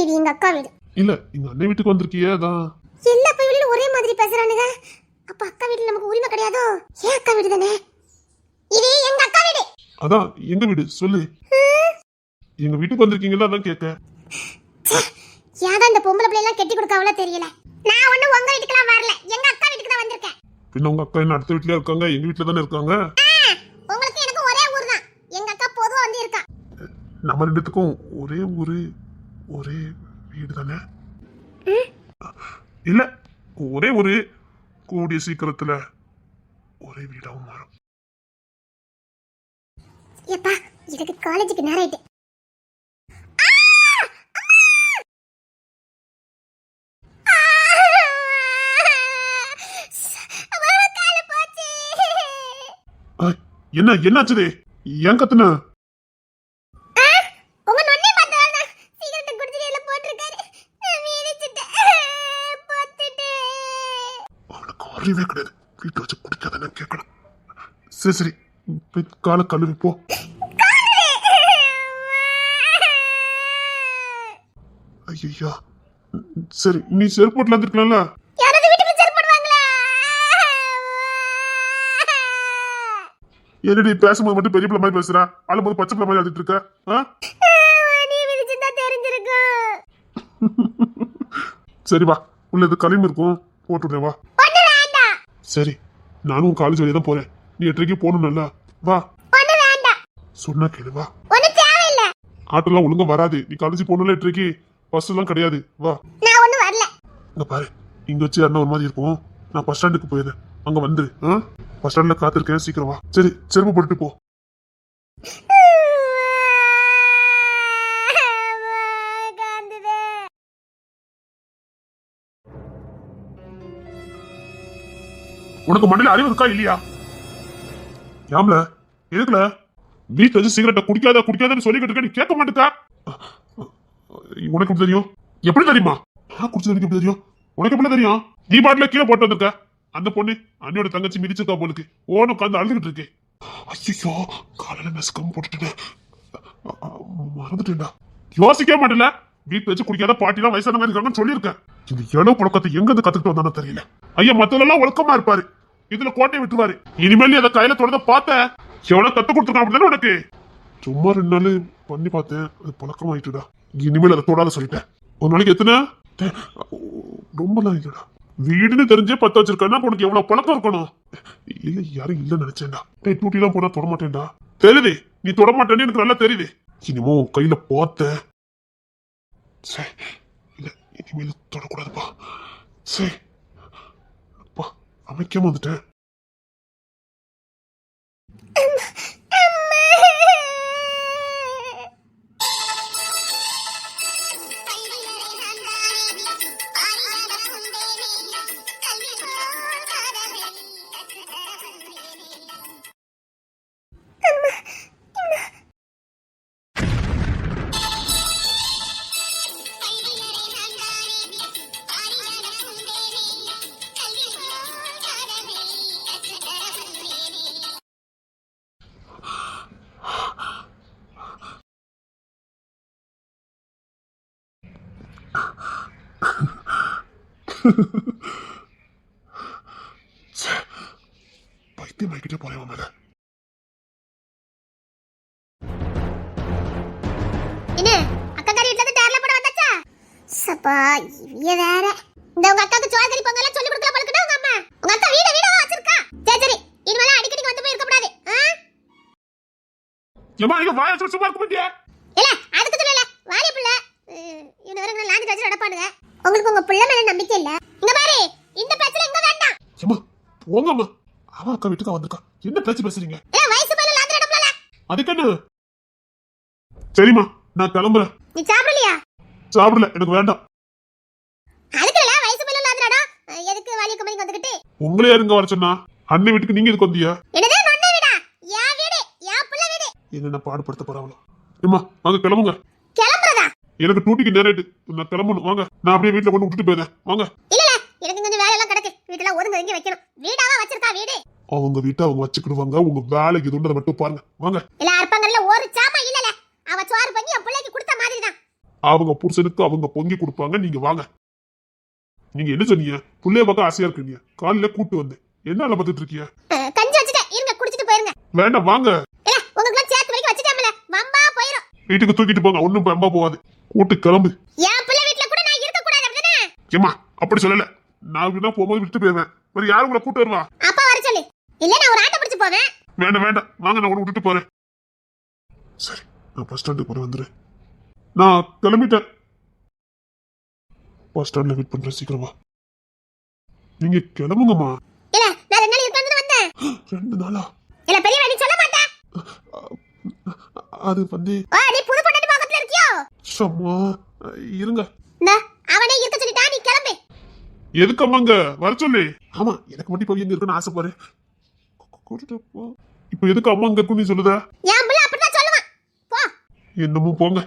இது எங்க அக்கா வீடு. இல்ல, எங்க அண்ணன் வீட்டுக்கு வந்திருக்கியே அதான். எல்லா பையனும் ஒரே மாதிரி பேசுறானுங்க. அப்ப அக்கா வீட்டுல நமக்கு உரிமை கிடையாதோ? ஏன் அக்கா வீடு தானே இது? எங்க அக்கா வீடு. அதான் எங்க வீடு சொல்லு. எங்க வீட்டுக்கு வந்திருக்கீங்களா அதான் கேட்க. யாதான் இந்த பொம்பளை பிள்ளை எல்லாம் கெட்டி கொடுக்காவல தெரியல. நான் ஒண்ணு உங்க வீட்டுக்குலாம் வரல. எங்க அக்கா வீட்டுக்கு தான் வந்திருக்கேன். பின்ன உங்க அக்கா என்ன அடுத்த வீட்லயே இருக்காங்க? எங்க வீட்டுல தானே இருக்காங்க. உங்களுக்கு எனக்கு ஒரே ஊர் தான். எங்க அக்கா பொதுவா வந்து இருக்கா. நம்ம ரெண்டுத்துக்கும் ஒரே ஊரு ஒரே வீடு தானே? இல்ல, ஒரே ஊரு. கூடிய சீக்கிரத்துல ஒரே வீடாவும் மாறும். ஏப்பா, எனக்கு காலேஜுக்கு நேரம் ஆயிட்டு. என்ன என்னாச்சுது? ஏன் கத்துன? உங்க நொண்ணே பார்த்தா சிகரெட் குடிச்சிட்டு எல்லாம் போட்டுருக்காரு. நான் வீடிச்சிட்டேன். பத்துட்டே. அவனுக்கு அறிவே கிடையாது. வீட்டு வச்சு குடிக்காதன்னு கேட்கணும். சரி சரி, கால கழுவி போ. ஐயா, சரி நீ செருப்போட்ல வந்துருக்கலாம்ல. என்னடி பேசும்போது மட்டும் பெரிய பிள்ளை மாதிரி பேசுற, அழும்போது பச்சை பிள்ளை மாதிரி அழுதுட்டு இருக்க? சரி வா, உள்ள இது களிமண் இருக்கும், போட்டுடுறேன் வா. சரி, நானும் காலேஜ் வழியா தான் போறேன். நீ 8:30 போகணும்ல, வா. சொன்னா கேளு வா. ஆட்டோலாம் ஒழுங்கா வராது. நீ காலேஜ் போகணும்ல 8:30. பஸ் எல்லாம் கிடையாது, வா. இங்க பாரு, இங்க வச்சு யாருன்னா ஒரு மாதிரி இருக்கும். நான் பஸ் ஸ்டாண்டுக்கு போயிடுறேன், அங்க வந்துரு. பஸ் ஸ்டாண்ட்ல காத்திருக்கேன், சீக்கிரம் வா. சரி, செருப்பு போட்டுட்டு போ. உனக்கு மண்ணில அறிவு இருக்கா இல்லையா? ஏம்ல எதுக்குல வீட்டுல வச்சு சிகரெட்டை குடிக்காதன்னு சொல்லிக்கிட்டு இருக்க, நீ கேட்க மாட்டேக்கா? உனக்கு எப்படி தெரியும்? எப்படி தெரியுமா? குடிச்சது எனக்கு எப்படி தெரியும்? உனக்கு எப்படி தெரியும்? நீ பாட்டுல கீழே போட்டு வந்திருக்க. அந்த பொண்ணு அண்ணியோட தங்கச்சி மிதிச்சிருக்கா போலுக்கு. ஓன உட்காந்து அழுதுகிட்டு இருக்கு. ஐயோ, காலையில நெஸ்கம் போட்டுட்டேன், மறந்துட்டேன்டா. யோசிக்கவே மாட்டேல. வீட்டுல வச்சு குடிக்காத பாட்டிலாம் வயசான மாதிரி இருக்காங்கன்னு சொல்லியிருக்கேன். இந்த இளவு பழக்கத்தை எங்க இருந்து கத்துக்கிட்டு வந்தானோ தெரியல. ஐயா மத்ததெல்லாம் ஒழுக்கமா இருப்பாரு, இதுல கோட்டையை விட்டுருவாரு. இனிமேல் நீ அதை கையில தொடர்ந்து பார்த்த எவ்வளவு கத்து கொடுத்துருக்கான் அப்படிதானே உனக்கு? சும்மா 2 நாள் பண்ணி பார்த்தேன், அது பழக்கம் ஆயிட்டுடா. இனிமேல் அதை தொடாத சொல்லிட்டேன். ஒரு நாளைக்கு எத்தனை ரொம்ப இல்லடா. வீடுன்னு தெரிஞ்சே 10 வச்சிருக்கேன்னா உனக்கு எவ்வளவு பழக்கம் இருக்கணும். இல்ல யாரும் இல்ல நினைச்சேன்டா. டூட்டி எல்லாம் போனா தொட மாட்டேன்டா. தெரியுது நீ தொட மாட்டேன்னு எனக்கு நல்லா தெரியுது. இனிமே உன் கையில பார்த்தேன். சரி இல்ல, இனிமேல் தொடக்கூடாதுப்பா. சரி அப்பா, அமைக்காம வந்துட்டேன். பைத்தியம் ஆகிட்டே போறேன் மேல. என்ன அக்கா கறி வீட்ல இருந்து டேர்ல போட வந்தாச்சா? சப்பா இவிய வேற. இந்த உங்க அக்காக்கு சோறு கறி பொங்கலாம் சொல்லி கொடுக்கல பழக்கடா உங்க அம்மா. உங்க அக்கா வீடா வச்சிருக்கா. சரி சரி, இனிமேல அடிக்கடி வந்து போய் இருக்க கூடாது. ஏமா நீங்க வாயை சும்மா இருக்க மாட்டியா? இல்ல அதுக்கு சொல்லல, வாடி புள்ள இவன வேற லாஞ்சி வச்சு நடப்பானுங்க. உங்களுக்கு உங்க புள்ள மேல நம்பிக்கை இல்ல. இங்க பாரு, இந்த பிரச்சனை இங்க வேண்டாம். ஏமா போங்கம்மா, அவ அக்கா வீட்டுக்கு வந்திருக்கா. என்ன பேச்சு பேசுறீங்க? வயசு பையல லாந்திர இடம்ல. அதுக்கு என்ன? சரிம்மா நான் கிளம்புறேன். நீ சாப்பிடலையா? சாப்பிடல, எனக்கு வேண்டாம். அதுக்குல வயசு பையல லாந்திரடா, எதுக்கு வாலிய கம்பெனிக்கு வந்துக்கிட்டு? உங்களே யாருங்க வர சொன்னா? அண்ணன் வீட்டுக்கு நீங்க எதுக்கு வந்தீங்க? என்னது நொண்ணே வீடா? யா வீடு, யா புள்ள வீடு. என்ன பாடுபடுத்த போறாங்களோ? ஏமா வாங்க கிளம்புங்க. கிளம்புறதா? எனக்கு டூட்டிக்கு நேரேட்டு, நான் கிளம்பணும். வாங்க, நான் அப்படியே வீட்டுல கொண்டு விட்டுட்டு போயிடுறேன். வாங்க. இல்ல எனக்கு கொஞ்சம் வேலை எல்லாம் கிடக்கு, வீட்டுல ஒதுங்க இங்க வைக்கணும். வீடாவா வச்சிருக்கா வீடு? அவங்க வீட்டை அவங்க வச்சுக்கிடுவாங்க, உங்க வேலைக்கு இதுன்றதை மட்டும் பாருங்க. வாங்க. இல்ல அர்ப்பங்கல்ல ஒரு சாமா இல்லல, அவ சோறு பண்ணி என் பிள்ளைக்கு கொடுத்த மாதிரி தான். அவங்க புருஷனுக்கு அவங்க பொங்கி கொடுப்பாங்க. நீங்க வாங்க. நீங்க என்ன சொன்னீங்க? புள்ளைய பார்க்க ஆசையா இருக்கீங்க, காலையில கூட்டு வந்து என்ன பார்த்துட்டு இருக்கீங்க? கஞ்சி வச்சுட்டேன், இருங்க குடிச்சிட்டு போயிருங்க. வேண்டாம் வாங்க. இல்ல உங்களுக்கு சேர்த்து வைக்க வச்சிட்டேன்ல, வம்பா போயிரும். வீட்டுக்கு தூக்கிட்டு போங்க, ஒண்ணும் பம்பா போகாது. கூட்டு கிளம்பு. என் பிள்ளை வீட்ல கூட நான் இருக்க கூடாது அப்படிதானே? ஏமா அப்படி சொல்லல, நான் வீணா போகும்போது விட்டு போயிருவேன். வேற யாரும் உங்களை கூட்டு வருவா? அப்பா வர சொல்லு, இல்ல நான் ஒரு ஆட்டோ பிடிச்சு போவேன். வேண்டாம் வேண்டாம் வாங்க, நான் உன்னை விட்டுட்டு போறேன். சரி நான் பஸ் ஸ்டாண்டுக்கு போற வந்துடுறேன். நான் கிளம்பிட்டேன். பஸ் ஸ்டாண்ட்ல வெயிட் பண்றேன், சீக்கிரமா. நீங்க கிளம்புங்கம்மா. இல்ல நான் 2 நாள் இருக்கேன்னு வந்தேன். 2 நாளா? இல்ல பெரிய நீ சொல்ல மாட்டே. அது வந்து நீ புது பொண்ணு பக்கத்துல இருக்கியோ? சும்மா இருங்க. அவனே இருக்க சொல்லிட்டா, நீ கிளம்பு. எதுக்கு அம்மாங்க வர சொல்லி? ஆமா எனக்கு மட்டும் இப்போ எங்க இருக்குன்னு ஆசைப்பாரு. இப்போ எதுக்கு அம்மா அங்க இருக்குன்னு நீ சொல்லுத? என் புள்ள அப்படிதான் சொல்லுவான். போ. என்னமோ போங்க.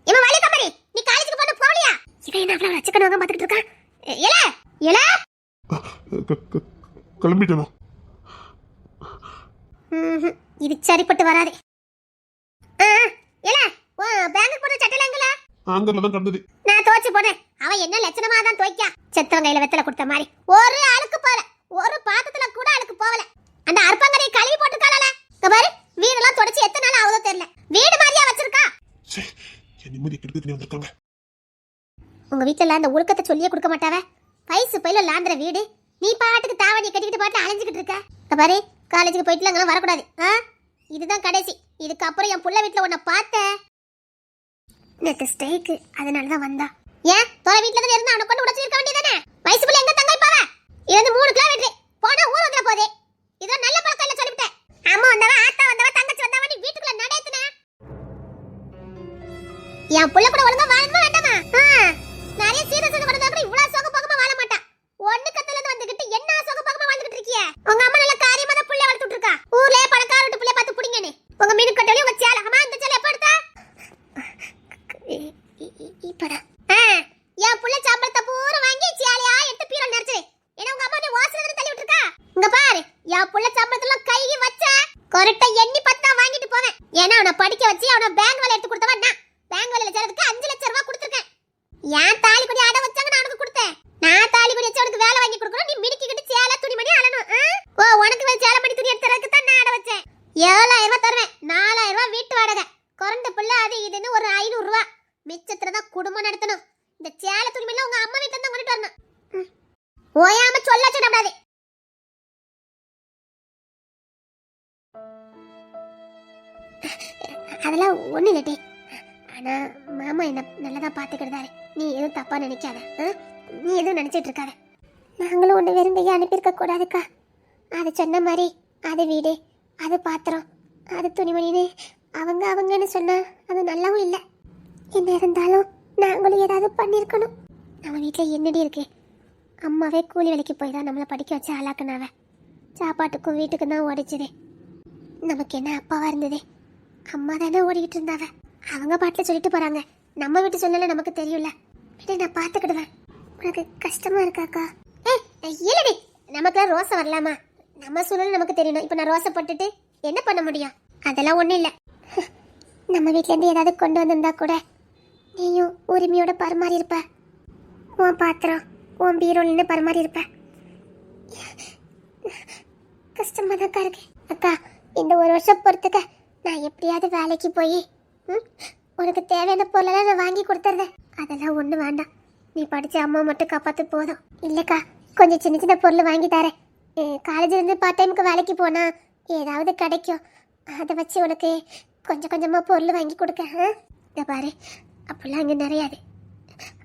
இவன் வலி கம்பெனி, நீ காலேஜுக்கு போன போகலையா? இவன் என்ன அவள வச்சுக்கணுங்க பாத்துக்கிட்டு இருக்கான். ஏல ஏல கிளம்பிட்டேன். இது சரிப்பட்டு வராது. ஏல பேங்க் போற சட்டைல எங்கல? ஆங்கர்ல தான் கடந்தது. நான் தோச்சு போனேன். அவன் என்ன லட்சணமா தான் தோய்க்கா, செத்தவங்க கையில வெத்தல கொடுத்த மாதிரி. ஒரு அழுக்கு போல, ஒரு பாத்தத்துல கூட அழுக்கு போவல. அந்த அர்ப்பங்கரை கழுவி போட்டுக்காலல. பாரு வீடெல்லாம் தொடச்சி எத்தனை நாள் ஆகுதோ தெரியல. வீடு மாதிரியா வச்சிருக்கா? நிம்மதி கெடுத்து வந்திருக்காங்க. உங்க வீட்டுல அந்த ஒழுக்கத்தை சொல்லியே கொடுக்க மாட்டாவ. வயசு பையில லாந்திர வீடு, நீ பாட்டுக்கு தாவணி கட்டிக்கிட்டு பாட்டு அலைஞ்சுக்கிட்டு இருக்க. பாரு காலேஜுக்கு போயிட்டுல அங்கெல்லாம் வரக்கூடாது. இதுதான் கடைசி. இதுக்கப்புறம் என் புள்ள வீட்டுல உன்னை பார்த்தேன். நேத்து ஸ்டேக்கு அதனாலதான் வந்தா. ஏன் தோற வீட்டுல தான் இருந்தா அவனை கொண்டு உடச்சு இருக்க வேண்டியதானே? வயசு புள்ள எங்க தங்க வைப்பாவ? இது 3 கிலோமீட்டர் போனா ஊர் வந்துட போதே. இதோ நல்ல பழக்கம் இல்ல சொல்லிவிட்டேன். அம்மா வந்தவ, ஆத்தா வந்தவ, தங்கச்சி வந்தவ, நீ வீட்டுக்குள்ள நடேத்துன. என் புள்ள கூட ஒழுங்கா வாழணுமா வேண்டாமா? நிறைய சீரியஸ் கூட இவ்வளவு சோக பக்கமா வாழ மாட்டா. ஒண்ணு கத்தல இருந்து வந்துகிட்டு என்ன சோக பக்கமா வாழ்ந்து இருக்கீங்க? உங்க அம்மா நல்ல காரியமா தான் புள்ள வளர்த்துட்டு இருக்கா. ஊர்லயே பணக்கார வீட்டு புள்ள பார்த்து புடிங்கன்னு. உங்க மீன் கட்டலி உங்க சேலை. அம்மா இந்த சேலை எப்ப எடுத்தா? இப்படா. என் புள்ள சம்பளத்தை பூரா வாங்கி சேலையா எடுத்து பீரோ நெரிச்சு. ஏன்னா உங்க அம்மா நீ வாசல்ல தள்ளி விட்டுருக்கா. இங்க பாரு, என் புள்ள சம்பளத்துல கையை வச்ச கரெக்டா எண்ணி பத்தா வாங்கிட்டு போவேன். ஏன்னா அவனை படிக்க வச்சு அவனை பேங்க் வேலை எடுத்து கொடுத்தவன் நான். பேங்க் வேலையில சேர்றதுக்கு 5 லட்சம் ரூபாய் கொடுத்துருக்கேன். ஏன் தாலி கொடி அடை வச்சாங்க நான் உனக்கு கொடுத்தேன். நான் தாலி கொடி வச்சு உனக்கு வேலை வாங்கி கொடுக்கணும். நீ மிடிக்கிட்டு சேலை துணிமணி அலணும். ஓ உனக்கு சேலை மணி துணி எடுத்துறதுக்கு தான் நான் அடை வச்சேன். 7000 ரூபாய் தருவேன். 4000 ரூபாய் வீட்டு வாடகை. குறைந்த பிள்ளை அது இதுன்னு ஒரு 500 ரூபாய். மிச்சத்துல தான் குடும்பம் நடத்தணும். இந்த சேலை துணிமணி உங்க அம்மா வீட்டுல இருந்து கொண்டுட்டு வரணும். ஓயாம சொல்ல சொல்லக்கூடாது. அதெல்லாம் ஒண்ணு இல்லட்டி. ஆனா மாமா என்ன நல்லதா பாத்துக்கிட்டாரு. நீ எதுவும் தப்பா நினைக்காத. நீ எதுவும் நினைச்சிட்டு இருக்காத. நாங்களும் ஒண்ணு விரும்பியே அனுப்பியிருக்க கூடாதுக்கா. அது சொன்ன மாதிரி அது வீடு, அது பாத்திரம், அது துணிமணின்னு அவங்கன்னு சொன்னா அது நல்லாவும் இல்லை. என்ன இருந்தாலும் நாங்களும் ஏதாவது பண்ணியிருக்கணும். நம்ம வீட்டில் என்னடி இருக்கு? அம்மாவே கூலி வேலைக்கு போய் தான் நம்மளை படிக்க வச்சு ஆளாக்குனாவ. சாப்பாட்டுக்கும் வீட்டுக்கும் தான் ஓடிச்சுது. நமக்கு என்ன அப்பாவா இருந்தது? அம்மா தானே ஓடிக்கிட்டு இருந்தாவ. அவங்க பாட்டில் சொல்லிட்டு போறாங்க. நம்ம வீட்டு சொல்லல நமக்கு தெரியும்ல. விட நான் பார்த்துக்கிடுவேன். உனக்கு கஷ்டமா இருக்காக்கா? இல்லடி, நமக்குலாம் ரோசை வரலாமா? நம்ம சூழல் நமக்கு தெரியணும். இப்போ நான் ரோசை போட்டுட்டு என்ன பண்ண முடியும்? அதெல்லாம் ஒன்றும் இல்லை. நம்ம வீட்டிலேருந்து ஏதாவது கொண்டு வந்திருந்தா கூட நீயும் உரிமையோட பரிமாறி இருப்ப. உன் பாத்திரம் உன் பீரோல்னு பரிமாறி இருப்ப. கஷ்டமா தான் இருக்கு அக்கா. இந்த ஒரு வருஷம் பொறுத்துக்க நான் எப்படியாவது வேலைக்கு போய் உனக்கு தேவையான பொருளெல்லாம் நான் வாங்கி கொடுத்துறேன். அதெல்லாம் ஒன்றும் வேண்டாம். நீ படித்த அம்மா மட்டும் காப்பாற்று போதும். இல்லைக்கா, கொஞ்சம் சின்ன சின்ன பொருள் வாங்கி தரேன். காலேஜ்லேருந்து பார்ட் டைமுக்கு வேலைக்கு போனால் ஏதாவது கிடைக்கும். அதை வச்சு உனக்கு கொஞ்சம் கொஞ்சமாக பொருள் வாங்கி கொடுக்க. இதை பாரு, அப்படிலாம் இங்கே நிறையாது.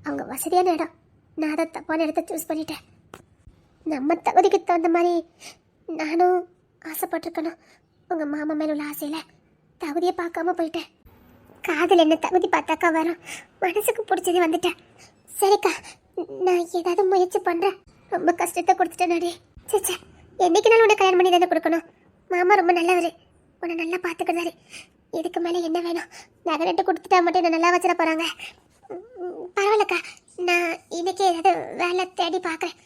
அவங்க வசதியான இடம். நான் அதை தப்பான இடத்த சூஸ் பண்ணிட்டேன். நம்ம தகுதிக்கு தகுந்த மாதிரி நானும் ஆசைப்பட்டிருக்கணும். உங்கள் மாமா மேலே உள்ள ஆசையில் தகுதியை பார்க்காம போயிட்டேன். காதல் என்ன தகுதி பார்த்தாக்கா வரும். மனசுக்கு பிடிச்சது வந்துட்டேன். சரிக்கா, நான் ஏதாவது முயற்சி பண்ணுறேன். ரொம்ப கஷ்டத்தை கொடுத்துட்டேன் நாடி. சே, என்னைக்குனாலும் உன்னை கல்யாணம் பண்ணி தானே கொடுக்கணும். மாமா ரொம்ப நல்லவர். உன்னை நல்லா பார்த்துக்கிறாரு. இதுக்கு மேலே என்ன வேணும்? நகை நட்டு கொடுத்துட்டா மட்டும் என்ன நல்லா வச்சிட போகிறாங்க. பரவாயில்லக்கா, நான் இன்னைக்கு ஏதாவது வேலை தேடி பார்க்குறேன்.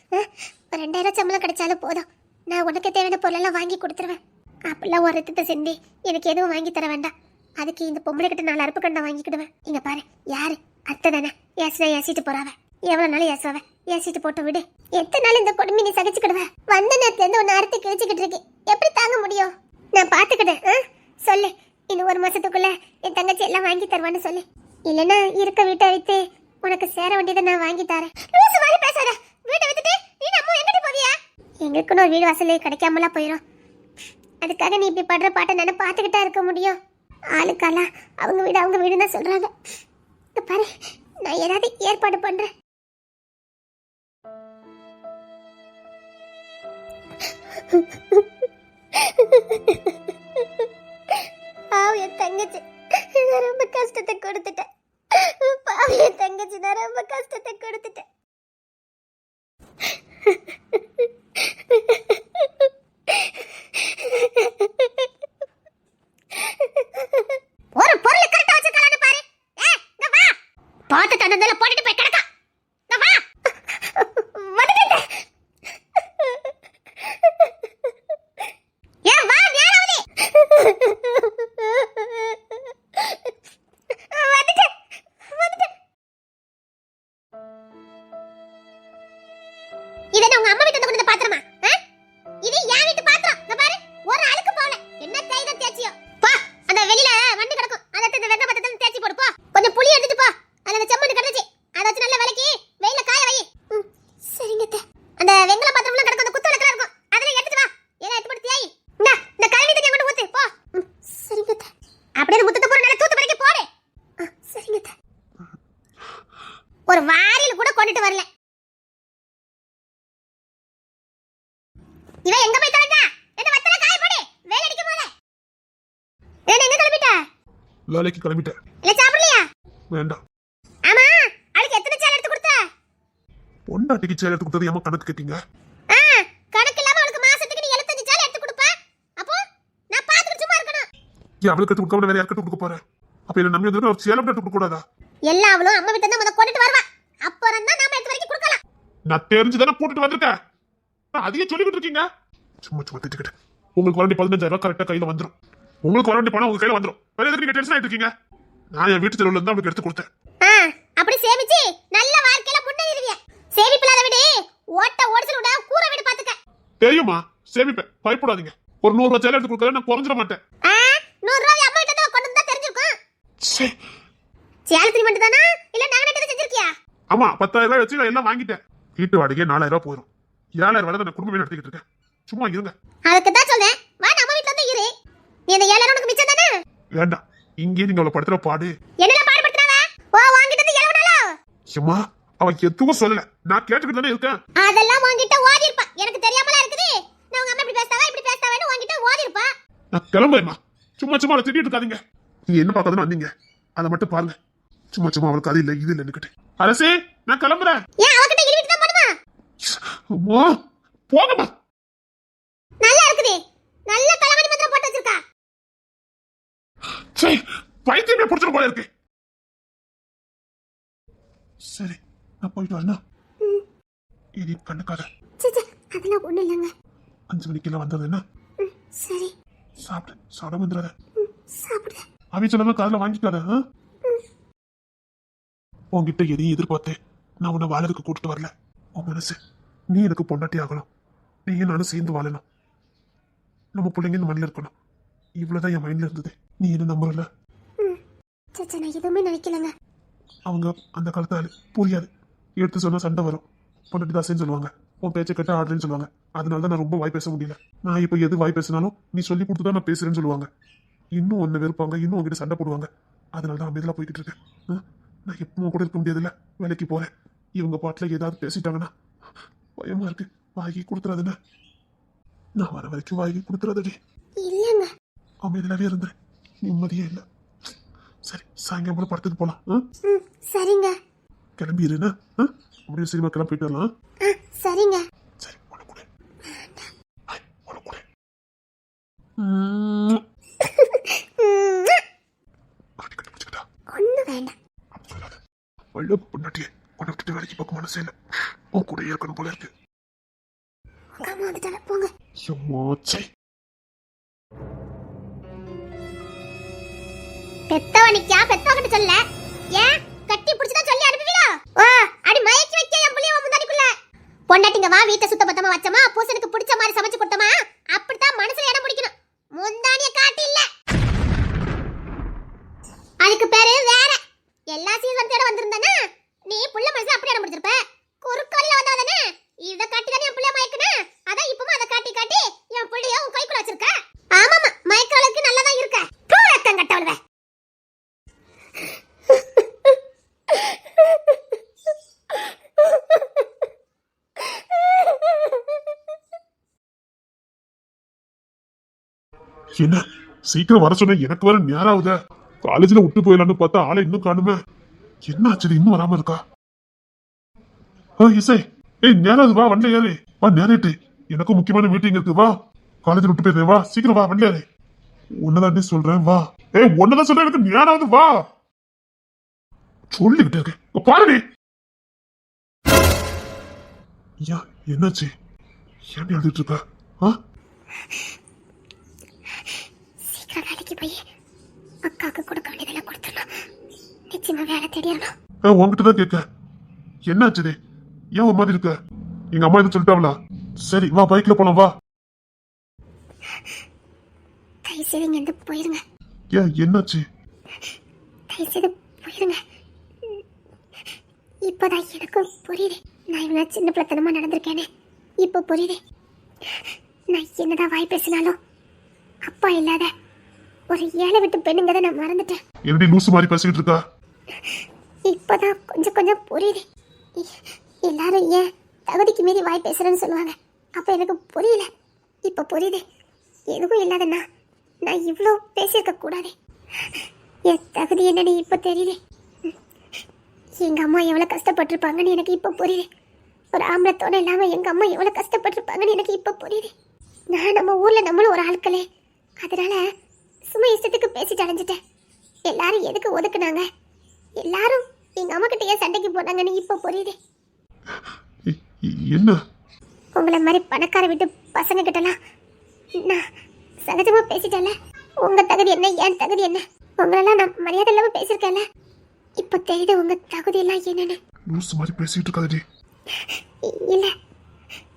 2000 சம்பளம் கிடைச்சாலும் போதும். நான் உனக்கு தேவையான பொருளெல்லாம் வாங்கி கொடுத்துருவேன். அப்படிலாம் ஒரு ரத்தத்தை செஞ்சு எனக்கு எதுவும் வாங்கி தர வேண்டாம். அதுக்கு இந்த பொம்பளை கிட்ட 4 அறுப்பு கண்டை வாங்கிக்கிடுவேன். இங்க பாரு, யாரு அத்தை தானே ஏசினா ஏசிட்டு போறாவ. எவ்வளவு நாள் ஏசுவாவ? ஏசிட்டு போட்டு விடு. எத்தனை நாள் இந்த கொடுமை நீ சகிச்சுக்கிடுவ? வந்த நேரத்துல இருந்து ஒன்னு அறுத்து கிழிச்சுக்கிட்டு இருக்கு. எப்படி தாங்க முடியும்? நான் பாத்துக்கிட்டேன். சொல்லு, இன்னும் 1 மாசத்துக்குள்ள என் தங்கச்சி எல்லாம் வாங்கி தருவான்னு சொல்லு. இல்லைன்னா இருக்க வீட்டை வித்து உனக்கு சேர வேண்டியதை நான் வாங்கி தரேன். பேசாத. வீட்டை வித்துட்டு நீ நம்ம எங்கிட்டு போவியா? எங்களுக்குன்னு ஒரு வீடு வாசல் கிடைக்காமலாம் போயிடும். அதுக்காக நீ இப்படி படுற பாட்டை நான் பார்த்துக்கிட்டா இருக்க முடியும்? ஆளுக்கெல்லாம் அவங்க வீடு தான் சொல்றாங்க. பாரு, நான் ஏதாவது ஏற்பாடு பண்றேன். என் தங்கச்சி நான் ரொம்ப கஷ்டத்தை கொடுத்துட்டேன். என் தங்கச்சி நான் ரொம்ப கஷ்டத்தை கொடுத்துட்டேன். ஒரு பொருள் கரெக்டா வச்சிருக்கானு பாரு. இங்க வா. பாத்து தண்டல போட்டுட்டு போய் கிடக்கா. இங்க வா. வந்துட்டே. ஏன் வா நேராவுது. வந்துட்டே. இத உங்க அம்மா வீட்டுல கொண்டு வந்து பாத்திரமா? இது என் வீட்டு பாத்திரம். இங்க பாரு, ஒரு அழுக்கு போகல. என்ன தைரியம் தேச்சியோ? பா, அந்த வெளியில வண்டி கிடக்கும். அத இந்த வெங்க பத்தத்துல தேச்சி போடு போ. கொஞ்சம் புளி எடுத்து போ. அதுல அந்த செம்மண் கிடந்துச்சு. அத வச்சு நல்ல விலைக்கு வெயில காய வை. சரிங்க அத்தை. அந்த வெங்கல பாத்திரம்லாம் கிடக்கும். அந்த குத்து விளக்கறா இருக்கும். அதெல்லாம் எடுத்து வா. ஏதா எடுத்து போட்டு தேய். இந்த கழுவி தண்ணி கொண்டு ஊத்து போ. சரிங்க அத்தை. அப்படியே முத்தத்தை போற நல்ல தூத்து வரைக்கும் போடு. சரிங்க அத்தை. ஒரு வாரியில கூட கொண்டுட்டு வரல. இவ எங்க போய் தொலைஞ்சா? என்ன வத்தல காய போடு. வேலை அடிக்கும் போல. எங்க கிளம்பிட்ட? வேலைக்கு கிளம்பிட்டேன். இல்ல சாப்பிடலையா? வேண்டாம். ஆமா, அதுக்கு எத்தனை சேலை எடுத்து கொடுத்த? பொண்டாட்டிக்கு சேலை எடுத்து கொடுத்தது ஏமா கணக்கு கேட்டீங்க? கணக்கு இல்லாம அவளுக்கு மாசத்துக்கு ஏன் அவளுக்கு கட்டு கொடுக்காம வேற யாருக்கு கொடுக்க போறேன்? அப்ப என்ன நம்பி வந்து ஒரு சேலம் கட்டு கொடுக்க கூடாதா? எல்லா அவளும் அம்மா வீட்டுல இருந்து கொண்டுட்டு வருவா. அப்புறம் தான் நாம எடுத்து வரைக்கும் கொடுக்கலாம். நான் தெரிஞ்சுதானே போட்டுட்டு வந்திருக்கேன். அதையே சொல்லிக்கிட்டு இருக்கீங்க. சும்மா சும்மா திட்டுக்கிட்டு. உங்களுக்கு வர வேண்டிய 15,000 ரூபாய் கரெக்டா கையில வந்துடும். உங்களுக்கு வர வேண்டிய பணம் உங்க கையில வந்துடும். வேற எதுக்கு நீங்க டென்ஷன் ஆயிட்டு இருக்கீங்க? நான் என் வீட்டு செலவுல இருந்து அவளுக்கு எடுத்து கொடுத்தேன். அப்படி சேமிச்சு நல்ல வாழ்க்கையில முன்னேறுவீங்க. சேமிப்பில்லாத வீடு ஓட்ட ஓடிச்சு விட கூரை வீடு பாத்துக்க. தெரியுமா? சேமிப்பேன், பயப்படாதீங்க. ஒரு 100 ரூபாய் சேலை எடுத்து கொடுக்கறேன், நான் குறைஞ்சிட மாட்டேன். 100 ரூபாய் அம்மா வீட்டுல கொண்டு வந்தா தெரிஞ்சிருக்கும். சேலத்துல மட்டும் தானா இல்ல நாங்க நட்டு செஞ்சிருக்கியா? ஆமா, 10,000 ரூபாய் வச்சு நான் எல்லாம் வாங்கிட்டேன். வீட்டு வாடகை 4,000 ரூபாய் போயிடும். 7,000 ரூபாய் நான் குடும்பமே நடத்திக்கிட்டு இருக்கேன். சும்மா இருங்க. அதுக்கு தான் சொல்றேன், வா நம்ம வீட்ல வந்து இரு. நீ அந்த 7,000 உனக்கு மிச்சம் தானே? வேண்டாம், இங்கே நீங்க அவளை படுத்துற பாடு. என்னல பாடுபடுத்துறாவ? வாங்கிட்டு வந்து 7,000. சும்மா அவ எதுவும் சொல்லல, நான் கேட்டுக்கிட்டு தானே இருக்கேன். அதெல்லாம் வாங்கிட்ட ஓடி இருப்பா. எனக்கு தெரியாமலா இருக்குது. நான் உங்க அம்மா இப்படி பேசுறாங்க இப்படி பேசுறாங்கன்னு வாங்கிட்ட ஓடி இருப்பா. நான் கிளம்புறேம்மா. சும்மா சும்மா அவளை திட்டிட்டு இருக்காதீங்க. நீங்க என்ன பார்க்கறதுன்னு வந்தீங்க, அதை மட்டும் பாருங்க. சும்மா சும்மா அவளுக்கு அது இல்லை இது இல்லைன்னு. அரசே, நான் கிளம்புறேன். ஏன் அவகிட்ட இழுவிட்டு தான் போடுமா? அம்மா, போங்கம்மா. நல்லா இருக்குது. நல்ல கலவரி மந்திரம் போட்டு வச்சிருக்கா. சரி, பைத்தியமே பிடிச்சிட்டு போல இருக்கு. சரி, நான் போயிட்டு வரேன். இது கண்ணுக்காத. அதெல்லாம் ஒண்ணு இல்லைங்க. 5 மணிக்கெல்லாம் வந்தது என்ன? சரி. சாப்பிட வந்துடாத. சாப்பிடு. அவன் சொல்லாம காதுல வாங்கிக்காத. உன்கிட்ட எதையும் எதிர்பார்த்தேன். நான் உன்னை வாழறதுக்கு கூட்டிட்டு வரல. உன் மனசு, நீ எனக்கு பொண்டாட்டி ஆகணும். நீயும் நானும் சேர்ந்து வாழணும். நம்ம பிள்ளைங்க இந்த மண்ணில் இருக்கணும். இவ்வளவுதான் என் மைண்ட்ல இருந்தது. நீ என்ன நம்புறல? நான் எதுவுமே நினைக்கலங்க. அவங்க அந்த காலத்தால புரியாது. எடுத்து சொன்னா சண்டை வரும். பொண்டாட்டி தாசேன்னு சொல்லுவாங்க. உன் பேச்சை கேட்ட ஆடுறேன்னு சொல்லுவாங்க. அதனாலதான் நான் ரொம்ப வாய் பேச முடியல. நான் இப்ப எது வாய் பேசினாலும் நீ சொல்லி கொடுத்துதான் நான் பேசுறேன்னு சொல்லுவாங்க. இன்னும் ஒன்னு வெறுப்பாங்க, இன்னும் உங்ககிட்ட சண்டை போடுவாங்க. அதனாலதான் அமைதியா போய்கிட்டு இருக்கேன். நான் எப்பவும் கூட இருக்க முடியாதுல்ல, வேலைக்கு போறேன். இவங்க பாட்டுல ஏதாவது பேசிட்டாங்கன்னா பயமா இருக்கு. வாங்கி கொடுத்துறாதுன்னு நான் வர வரைக்கும் வாங்கி கொடுத்துறாதடி. இல்லங்க, அமைதியாவே இருந்துரு. நிம்மதியே இல்லை. சரி, சாயங்காலம் போல படத்துக்கு போலாம். சரிங்க. கிளம்பிடுறேன்னா அப்படியே சினிமாக்கெல்லாம் போயிட்டு வரலாம். சரிங்க. சரி, உனக்கு கூட ஒண்ணு வேண்டாம். வள்ள பொண்டாட்டியே உன்னை விட்டுட்டு வேலைக்கு பார்க்க மனசே இல்லை. உன் கூட இருக்கணும் போல இருக்கு. உங்க அம்மா வந்துட்டால, போங்க. சரி. பெத்தவனிக்கா பெத்தவகிட்ட சொல்ல, ஏன் கட்டி பிடிச்சதா சொல்லி அனுப்புவீங்களா? அடி மயக்கி வைக்க என் புள்ளைய முந்தாடிக்குள்ள. பொண்டாட்டிங்க வா வீட்டை சுத்த பத்தமா வச்சமா, பூசனுக்கு பிடிச்ச மாதிரி சமைச்சு கொடுத்தமா, அப்படித்தான் மனசுல இடம் பிடிக்கணும். முந்தானிய காட்டி இல்ல, அதுக்கு பேரு வேற. எல்லா சீசன்தோட வந்திருந்தானே நீ புள்ள மனசுல அப்படி இடம் பிடிச்சிருப்ப. குறுக்கல்ல வந்தாதானே இத காட்டி தானே என் புள்ளைய மயக்குன. அதான் இப்பவும் அதை காட்டி காட்டி என் புள்ளைய உன் கைக்குள்ள வச்சிருக்க. ஆமாமா, மயக்காளுக்கு நல்லதான் இருக்க. பூரத்தம் கட்டவளவே. என்ன சீக்கிரம் வர சொன்ன, எனக்கு வர நேராவுத. காலேஜ்ல விட்டு போயிடலான்னு பார்த்தா ஆளை இன்னும் காணுமே. என்ன ஆச்சு, இன்னும் வராம இருக்கா? இசை, நேராது வா, வண்டி ஏறு. வா, நேரிட்டு எனக்கும் முக்கியமான மீட்டிங் இருக்கு. வா, காலேஜ்ல விட்டு போயிருந்தேன். வா சீக்கிரம் வா, வண்டி ஏறு. உன்னதான் சொல்றேன், வா. உன்னதான் சொல்றேன், எனக்கு நேராவது வா சொல்லிக்கிட்டே இருக்கேன். பாருடி. என்னாச்சு? ஏன் எழுதிட்டு இருக்க? சீக்கிரம் வேலைக்கு போய் அக்காவுக்கு கொடுக்க வேண்டியதெல்லாம் கொடுத்துடணும். நிச்சயமா வேலை தேடிடணும். உங்ககிட்டதான் கேட்க. என்னாச்சுதே? ஏன் ஒரு மாதிரி இருக்க? எங்க அம்மா எதுவும் சொல்லிட்டாங்களா? சரி வா, பைக்ல போலாம். வா. தயவுசெய்து இங்க இருந்து போயிருங்க. என்னாச்சு? தயவுசெய்து போயிருங்க. இப்பதான் எனக்கும் புரியுது. நான் இவங்க சின்ன பிள்ளைத்தனமா நடந்திருக்கேன்னு இப்ப புரியுது. நான் என்னதான் வாய் பேசினாலும் அப்பா இல்லாத ஒரு ஏழை விட்டு பெண்ணுங்க நான் மறந்துட்டேன். எப்படி லூசு மாதிரி பேசிக்கிட்டு இருக்கா? இப்பதான் கொஞ்சம் கொஞ்சம் புரியுது. எல்லாரும் ஏன் தகுதிக்கு மீறி வாய் பேசுறேன்னு சொல்லுவாங்க. அப்ப எனக்கு புரியல, இப்ப புரியுது. எதுவும் இல்லாதண்ணா நான் இவ்வளோ பேசியிருக்க கூடாது. என் தகுதி என்னன்னு இப்ப தெரியுது. எங்க அம்மா எவ்வளவு கஷ்டப்பட்டிருப்பாங்கன்னு எனக்கு இப்ப புரியுது. ஒரு ஆம்பளை தோணை இல்லாம எங்க அம்மா எவ்வளவு கஷ்டப்பட்டிருப்பாங்கன்னு எனக்கு இப்ப புரியுது. நான் நம்ம ஊர்ல நம்மளும் ஒரு ஆட்களே, அதனால சும்மா இஷ்டத்துக்கு பேசிட்டு அடைஞ்சிட்டேன். எல்லாரும் எதுக்கு ஒதுக்குனாங்க, எல்லாரும் எங்க அம்மா கிட்ட ஏன் சண்டைக்கு போனாங்கன்னு இப்ப புரியுது. என்ன உங்களை மாதிரி பணக்கார வீட்டு பசங்க கிட்டலாம் நான் சகஜமா பேசிட்டேன்ல. உங்க தகுதி என்ன, என் தகுதி என்ன, உங்களெல்லாம் நான் மரியாதை இல்லாம பேசியிருக்கேன்ல. இப்ப தெரியுது உங்க தகுதி எல்லாம் என்னன்னு. லூஸ் மாதிரி பேசிட்டு இருக்காதடி. இல்ல,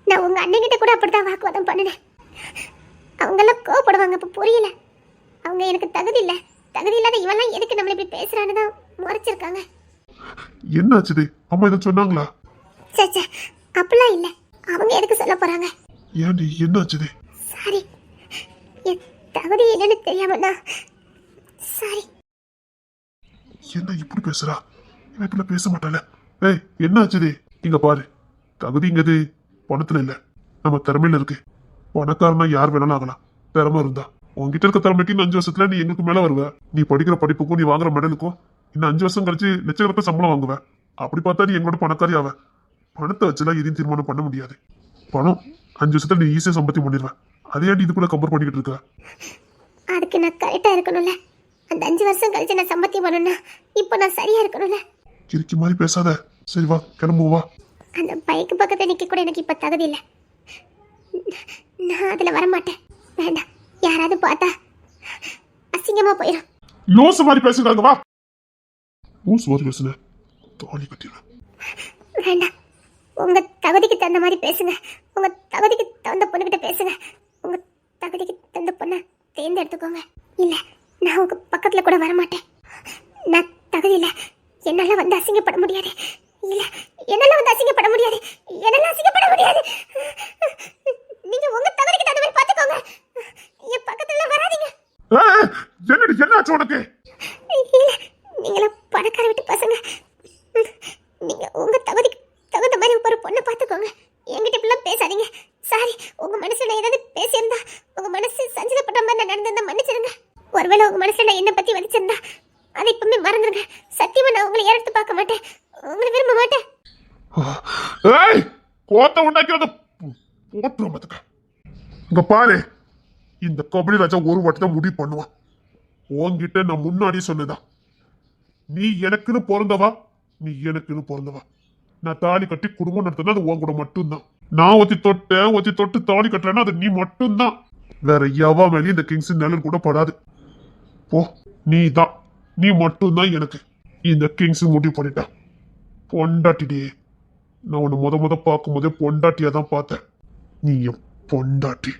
நான் உங்க அண்ணன் கிட்ட கூட அப்படித்தான் வாக்குவாதம் பண்ணினேன். அவங்கெல்லாம் கோவப்படுவாங்க. இப்ப புரியல. அவங்க எனக்கு தகுதி இல்ல, தகுதி இல்லாத இவெல்லாம் எதுக்கு நம்மள இப்படி பேசுறான்னு தான் முறைச்சிருக்காங்க. என்னாச்சுது? அம்மா இதை சொன்னாங்களா? சே, அப்படிலாம் இல்ல. அவங்க எதுக்கு சொல்ல போறாங்க? ஏன்டி என்னாச்சுது? சாரி, என் தகுதி என்னன்னு தெரியாமண்ணா. சாரி. என்ன இப்படி பேசுறா? இவன் இப்படி பேச மாட்டாள. ஏய், என்னாச்சுது? இங்க பாரு, தகுதிங்கிறது பணத்துல இல்ல, நம்ம திறமையில இருக்கு. பணக்காரனா யார் வேணாலும் ஆகலாம், திறமை இருந்தா. உன்கிட்ட இருக்க திறமைக்கு இன்னும் 5 வருஷத்துல நீ எங்களுக்கு மேல வருவ. நீ படிக்கிற படிப்புக்கும் நீ வாங்குற மெடலுக்கும் இன்னும் 5 வருஷம் கழிச்சு லட்சக்கணக்கில் சம்பளம் வாங்குவ. அப்படி பார்த்தா நீ எங்களோட பணக்காரி ஆவ. பணத்தை வச்சுலாம் எதையும் தீர்மானம் பண்ண முடியாது. பணம் 5 வருஷத்துல நீ ஈஸியா சம்பாத்தி பண்ணிடுவ. அதே இது கூட கம்பேர் பண்ணிக்கிட்டு இருக்க. அதுக்கு நான் கரெக்டா இருக்கணும்ல. அந்த 5 வருஷம் கழிச்சு நான் சம்பாத்தியம் பண்ணணும்னா இப்ப நான் சரியா இருக்கணும்ல. கிறுக்கி மாதிரி பேசாத. சரி வா, கிளம்புவோம் வா. அந்த பைக்கு பக்கத்துல நிக்க கூட எனக்கு இப்ப தகுதி இல்லை. நான் அதுல வரமாட்டேன். வேண்டாம், யாராவது பார்த்தா அசிங்கமா போயிடும். லூசு மாதிரி பேசுறாங்க. வா. லூசு மாதிரி பேசுன தாலி கட்டிடுவேன். வேண்டாம், உங்க தகுதிக்கு தகுந்த மாதிரி பேசுங்க. உங்க தகுதிக்கு தகுந்த பொண்ணுகிட்ட பேசுங்க. உங்க தகுதிக்கு தகுந்த பொண்ணை தேர்ந்தெடுத்துக்கோங்க. இல்ல, நான் உங்க பக்கத்துல கூட வரமாட்டேன். நான் தகுதி இல்ல, என்னால வந்து அசிங்கப்பட முடியாது. இல்ல, என்னால வந்து அசிங்கப்பட முடியாது. என்னால அசிங்கப்பட முடியாது. நீங்க உங்க தகுதிக்கு தகுந்த மாதிரி பாத்துக்கோங்க. என் பக்கத்துல வராதீங்க. என்னடி என்னாச்சு உனக்கு? இல்ல, நீங்கள பணக்கார வீட்டு பசங்க. நீங்க உங்க தகுதிக்கு தகுந்த மாதிரி ஒரு பொண்ணை பாத்துக்கோங்க. என்கிட்ட இப்படிலாம் பேசாதீங்க. சாரி, உங்க மனசுல நான் ஏதாவது பேசியிருந்தா, உங்க மனசு சஞ்சலப்பட்ட மாதிரி நான் நடந்திருந்தா மன்னிச்சிருங்க. ஒருவேளை உங்க மனசுல நான் என்ன பத்தி வலிச்சிருந்தா அதை இப்பவுமே மறந்துருங்க. சத்தியமா நான் உங்களை ஏறெடுத்து பார்க்க மாட்டேன், உங்களை விரும்ப மாட்டேன். ஏய், கோத்த உண்டாக்கிறத போட்டுரும் பாத்துக்க. இங்க பாரு, இந்த கபடி ராஜா ஒரு வாட்டி தான் முடிவு பண்ணுவான். உன்கிட்ட நான் முன்னாடி சொன்னதான், நீ எனக்குன்னு பிறந்தவா, நீ எனக்குன்னு பிறந்தவா. நான் தாலி கட்டி குடும்பம் நடத்தினா அது உன் கூட மட்டும்தான். நான் ஒத்தி தொட்டு தாலி கட்டலன்னா அது நீ மட்டும்தான். வேற எவா மேலேயும் இந்த கிங்ஸ் நிழல் கூட படாது. போ, நீ மட்டும்தான் எனக்கு. இந்த கிங்ஸ் முடிவு பண்ணிட்டா. பொண்டாட்டிடியே, நான் உன்னை முத பார்க்கும் போதே பொண்டாட்டியா தான் பார்த்தேன். நீ என் பொண்டாட்டி.